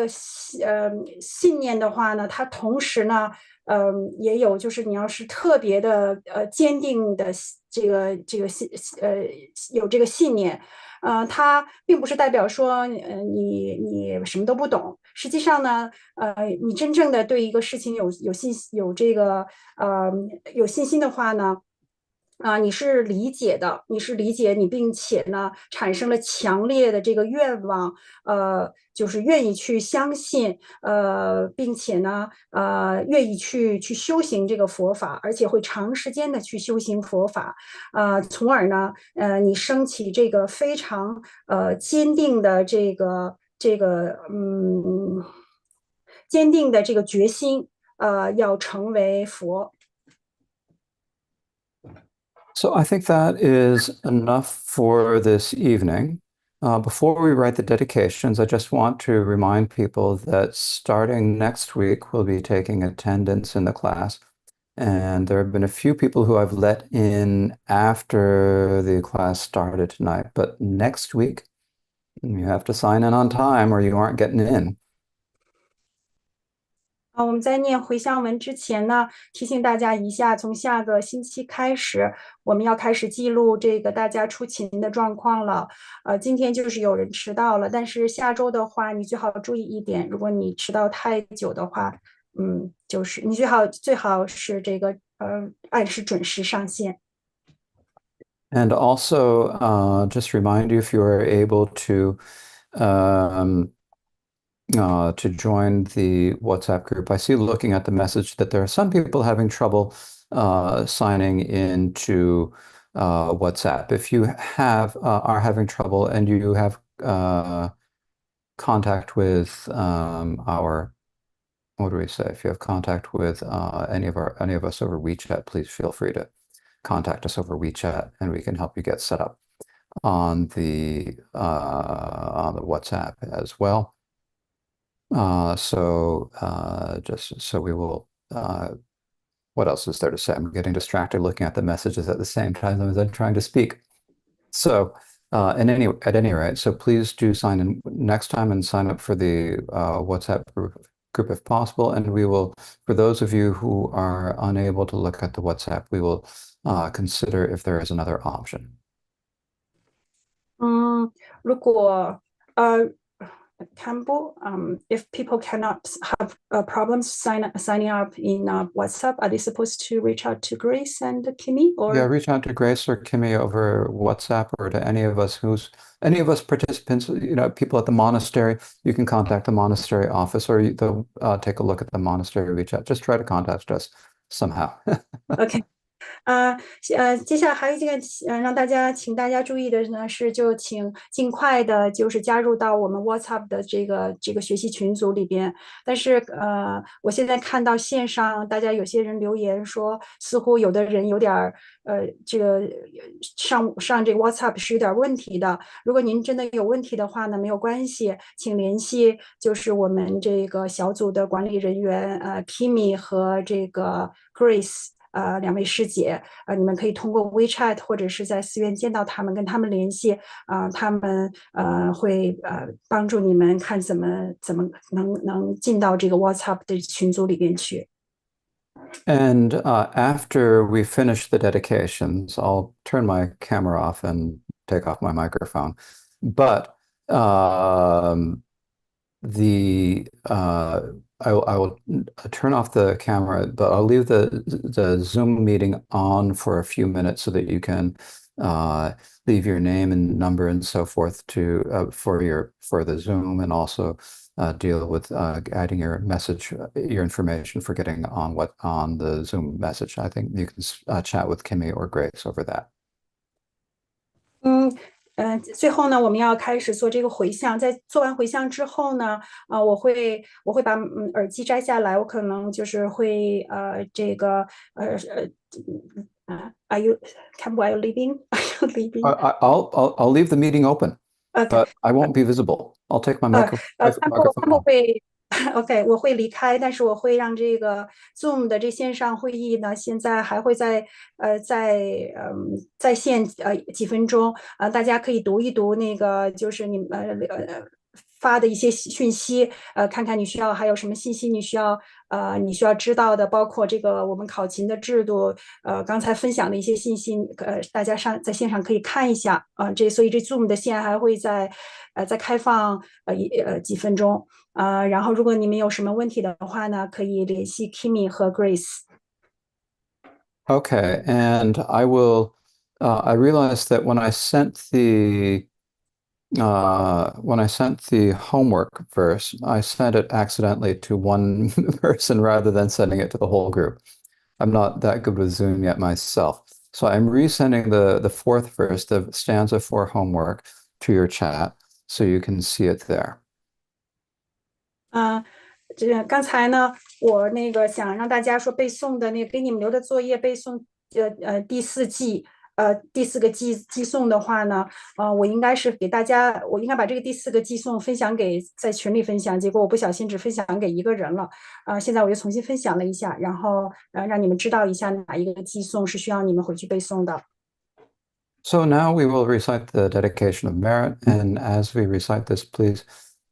信念的话呢，它同时呢，也有就是你要是特别的坚定的这个有这个信念。它并不是代表说，你什么都不懂。实际上呢，你真正的对一个事情呃有信心的话呢，你是理解的，你是理解你，并且呢产生了强烈的这个愿望，就是愿意去相信，并且呢，愿意去修行这个佛法，而且会长时间的去修行佛法，从而呢，你升起这个非常坚定的坚定的这个决心，要成为佛。So I think that is enough for this evening. Before we write the dedications, I just want to remind people that starting next week, we'll be taking attendance in the class. And there have been a few people who I've let in after the class started tonight. But next week, you have to sign in on time or you aren't getting in. 我们在念回向文之前呢，提醒大家一下，从下个星期开始，我们要开始记录这个大家出勤的状况了。今天就是有人迟到了，但是下周的话，你最好注意一点，如果你迟到太久的话，就是你最好是这个按时准时上线。And also, just remind you if you are able um, to join the WhatsApp group. I see looking at the message that there are some people having trouble signing into WhatsApp. If you are having trouble and you have contact with what do we say? If you have contact with any of us over WeChat, please feel free to contact us over WeChat, and we can help you get set up on the WhatsApp as well. Just so we will, what else is there to say? I'm getting distracted looking at the messages at the same time as I'm trying to speak. So, at any rate, so please do sign in next time and sign up for the WhatsApp group group if possible. And we will, for those of you who are unable to look at the WhatsApp, we will consider if there is another option. 如果Campbell, if people cannot have problems signing up in WhatsApp, are they supposed to reach out to Grace and Kimmy Yeah, or? reach out to Grace or Kimmy over WhatsApp or to any of us participants, people at the monastery. You can contact the monastery office or they'll take a look at the monastery, reach out. Just try to contact us somehow. OK，接下来还有一个让请大家注意的呢是，就请尽快的，就是加入到我们 WhatsApp 的这个学习群组里边。但是我现在看到线上大家有些人留言说，似乎有的人有点这个上这个 WhatsApp 是有点问题的。如果您真的有问题的话呢，没有关系，请联系就是我们这个小组的管理人员Kimi 和这个 Grace。两位师姐，你们可以通过 WeChat 或者是在寺院见到他们，跟他们联系，他们会帮助你们看怎么能进到这个 WhatsApp 的群组里边去。And after we finish the dedications, I'll turn my camera off and take off my microphone. But the I will turn off the camera, but I'll leave the Zoom meeting on for a few minutes so that you can leave your name and number and so forth to for the Zoom, and also deal with adding your message, your information for getting on the Zoom message. I think you can chat with Kimmy or Grace over that. 最后呢，我们要开始做这个回向。在做完回向之后呢，我会把耳机摘下来，我可能就是会这个are you Campbell, are you leaving? Are you leaving? I'll leave the meeting open, OK，but I won't be visible. I'll take my 他 microphone 们 off. 会，OK，我会离开，但是我会让这个 Zoom 的这线上会议呢，现在还会在线几分钟，大家可以读一读那个就是你们发的一些讯息，看看你需要还有什么信息你需要知道的，包括这个我们考勤的制度，刚才分享的一些信息，大家在线上可以看一下所以这 Zoom 的线还会再开放几分钟。然后如果你们有什么问题的话呢，可以联系 Kimi 和 Grace。Okay, and I will. I realized that when I sent the homework verse, I sent it accidentally to one person rather than sending it to the whole group. I'm not that good with Zoom yet myself, so I'm resending the fourth verse, the stanza for homework, to your chat so you can see it there. 刚才呢，我那个想让大家说背诵的那个给你们留的作业背诵，第四个寄送的话呢，我应该是给大家，我应该把这个第四个寄送分享给在群里分享，结果我不小心只分享给一个人了，现在我又重新分享了一下，然后让你们知道一下哪一个寄送是需要你们回去背诵的。So now we will recite the dedication of merit, and as we recite this, please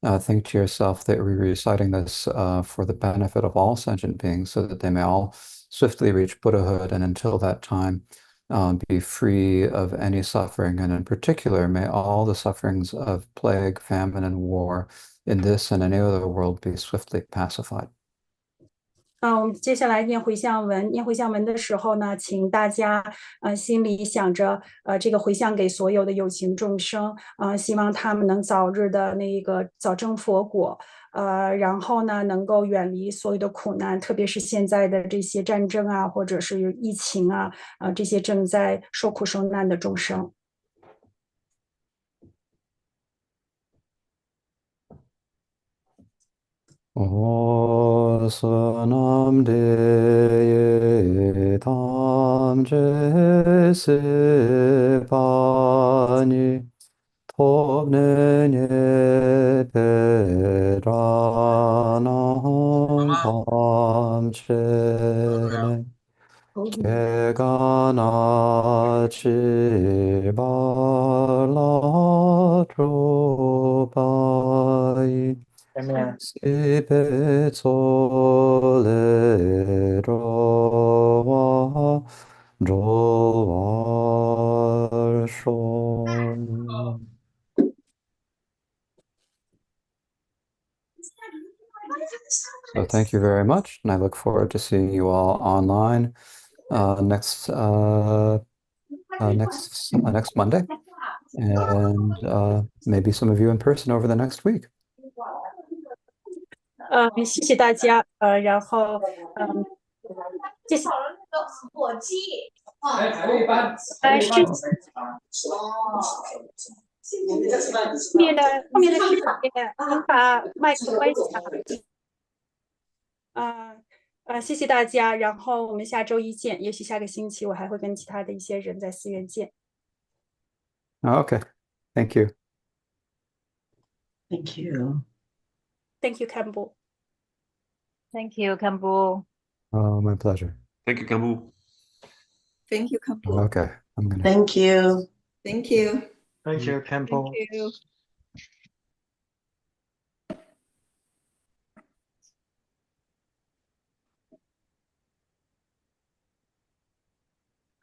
think to yourself that we're reciting this for the benefit of all sentient beings so that they may all swiftly reach Buddhahood, and until that time be free of any suffering. And in particular, may all the sufferings of plague, famine, and war in this and any other world be swiftly pacified. 我们接下来念回向文。念回向文的时候呢，请大家心里想着这个回向给所有的有情众生，希望他们能早日的那个早证佛果，然后呢能够远离所有的苦难，特别是现在的这些战争啊，或者是疫情啊，这些正在受苦受难的众生。Osanam de tam je se pani tobne ne peranam tam chene kegana chi bala tropai 시베솔레로와 조월쇼. So thank you very much, and I look forward to seeing you all online next Monday, and maybe some of you in person over the next week. 谢谢大家，然后谢谢。是后面的视频，您把麦克关一下。谢谢大家，然后我们下周一见。也许下个星期我还会跟其他的一些人在寺院见。Okay, thank you. Thank you. Thank you, Campbell. Thank you, Campbell. Oh, my pleasure. Thank you, Kambu. Thank you, Campbell. Okay, I'm gonna. Thank you. Thank you. Thank you, Campbell. Thank you.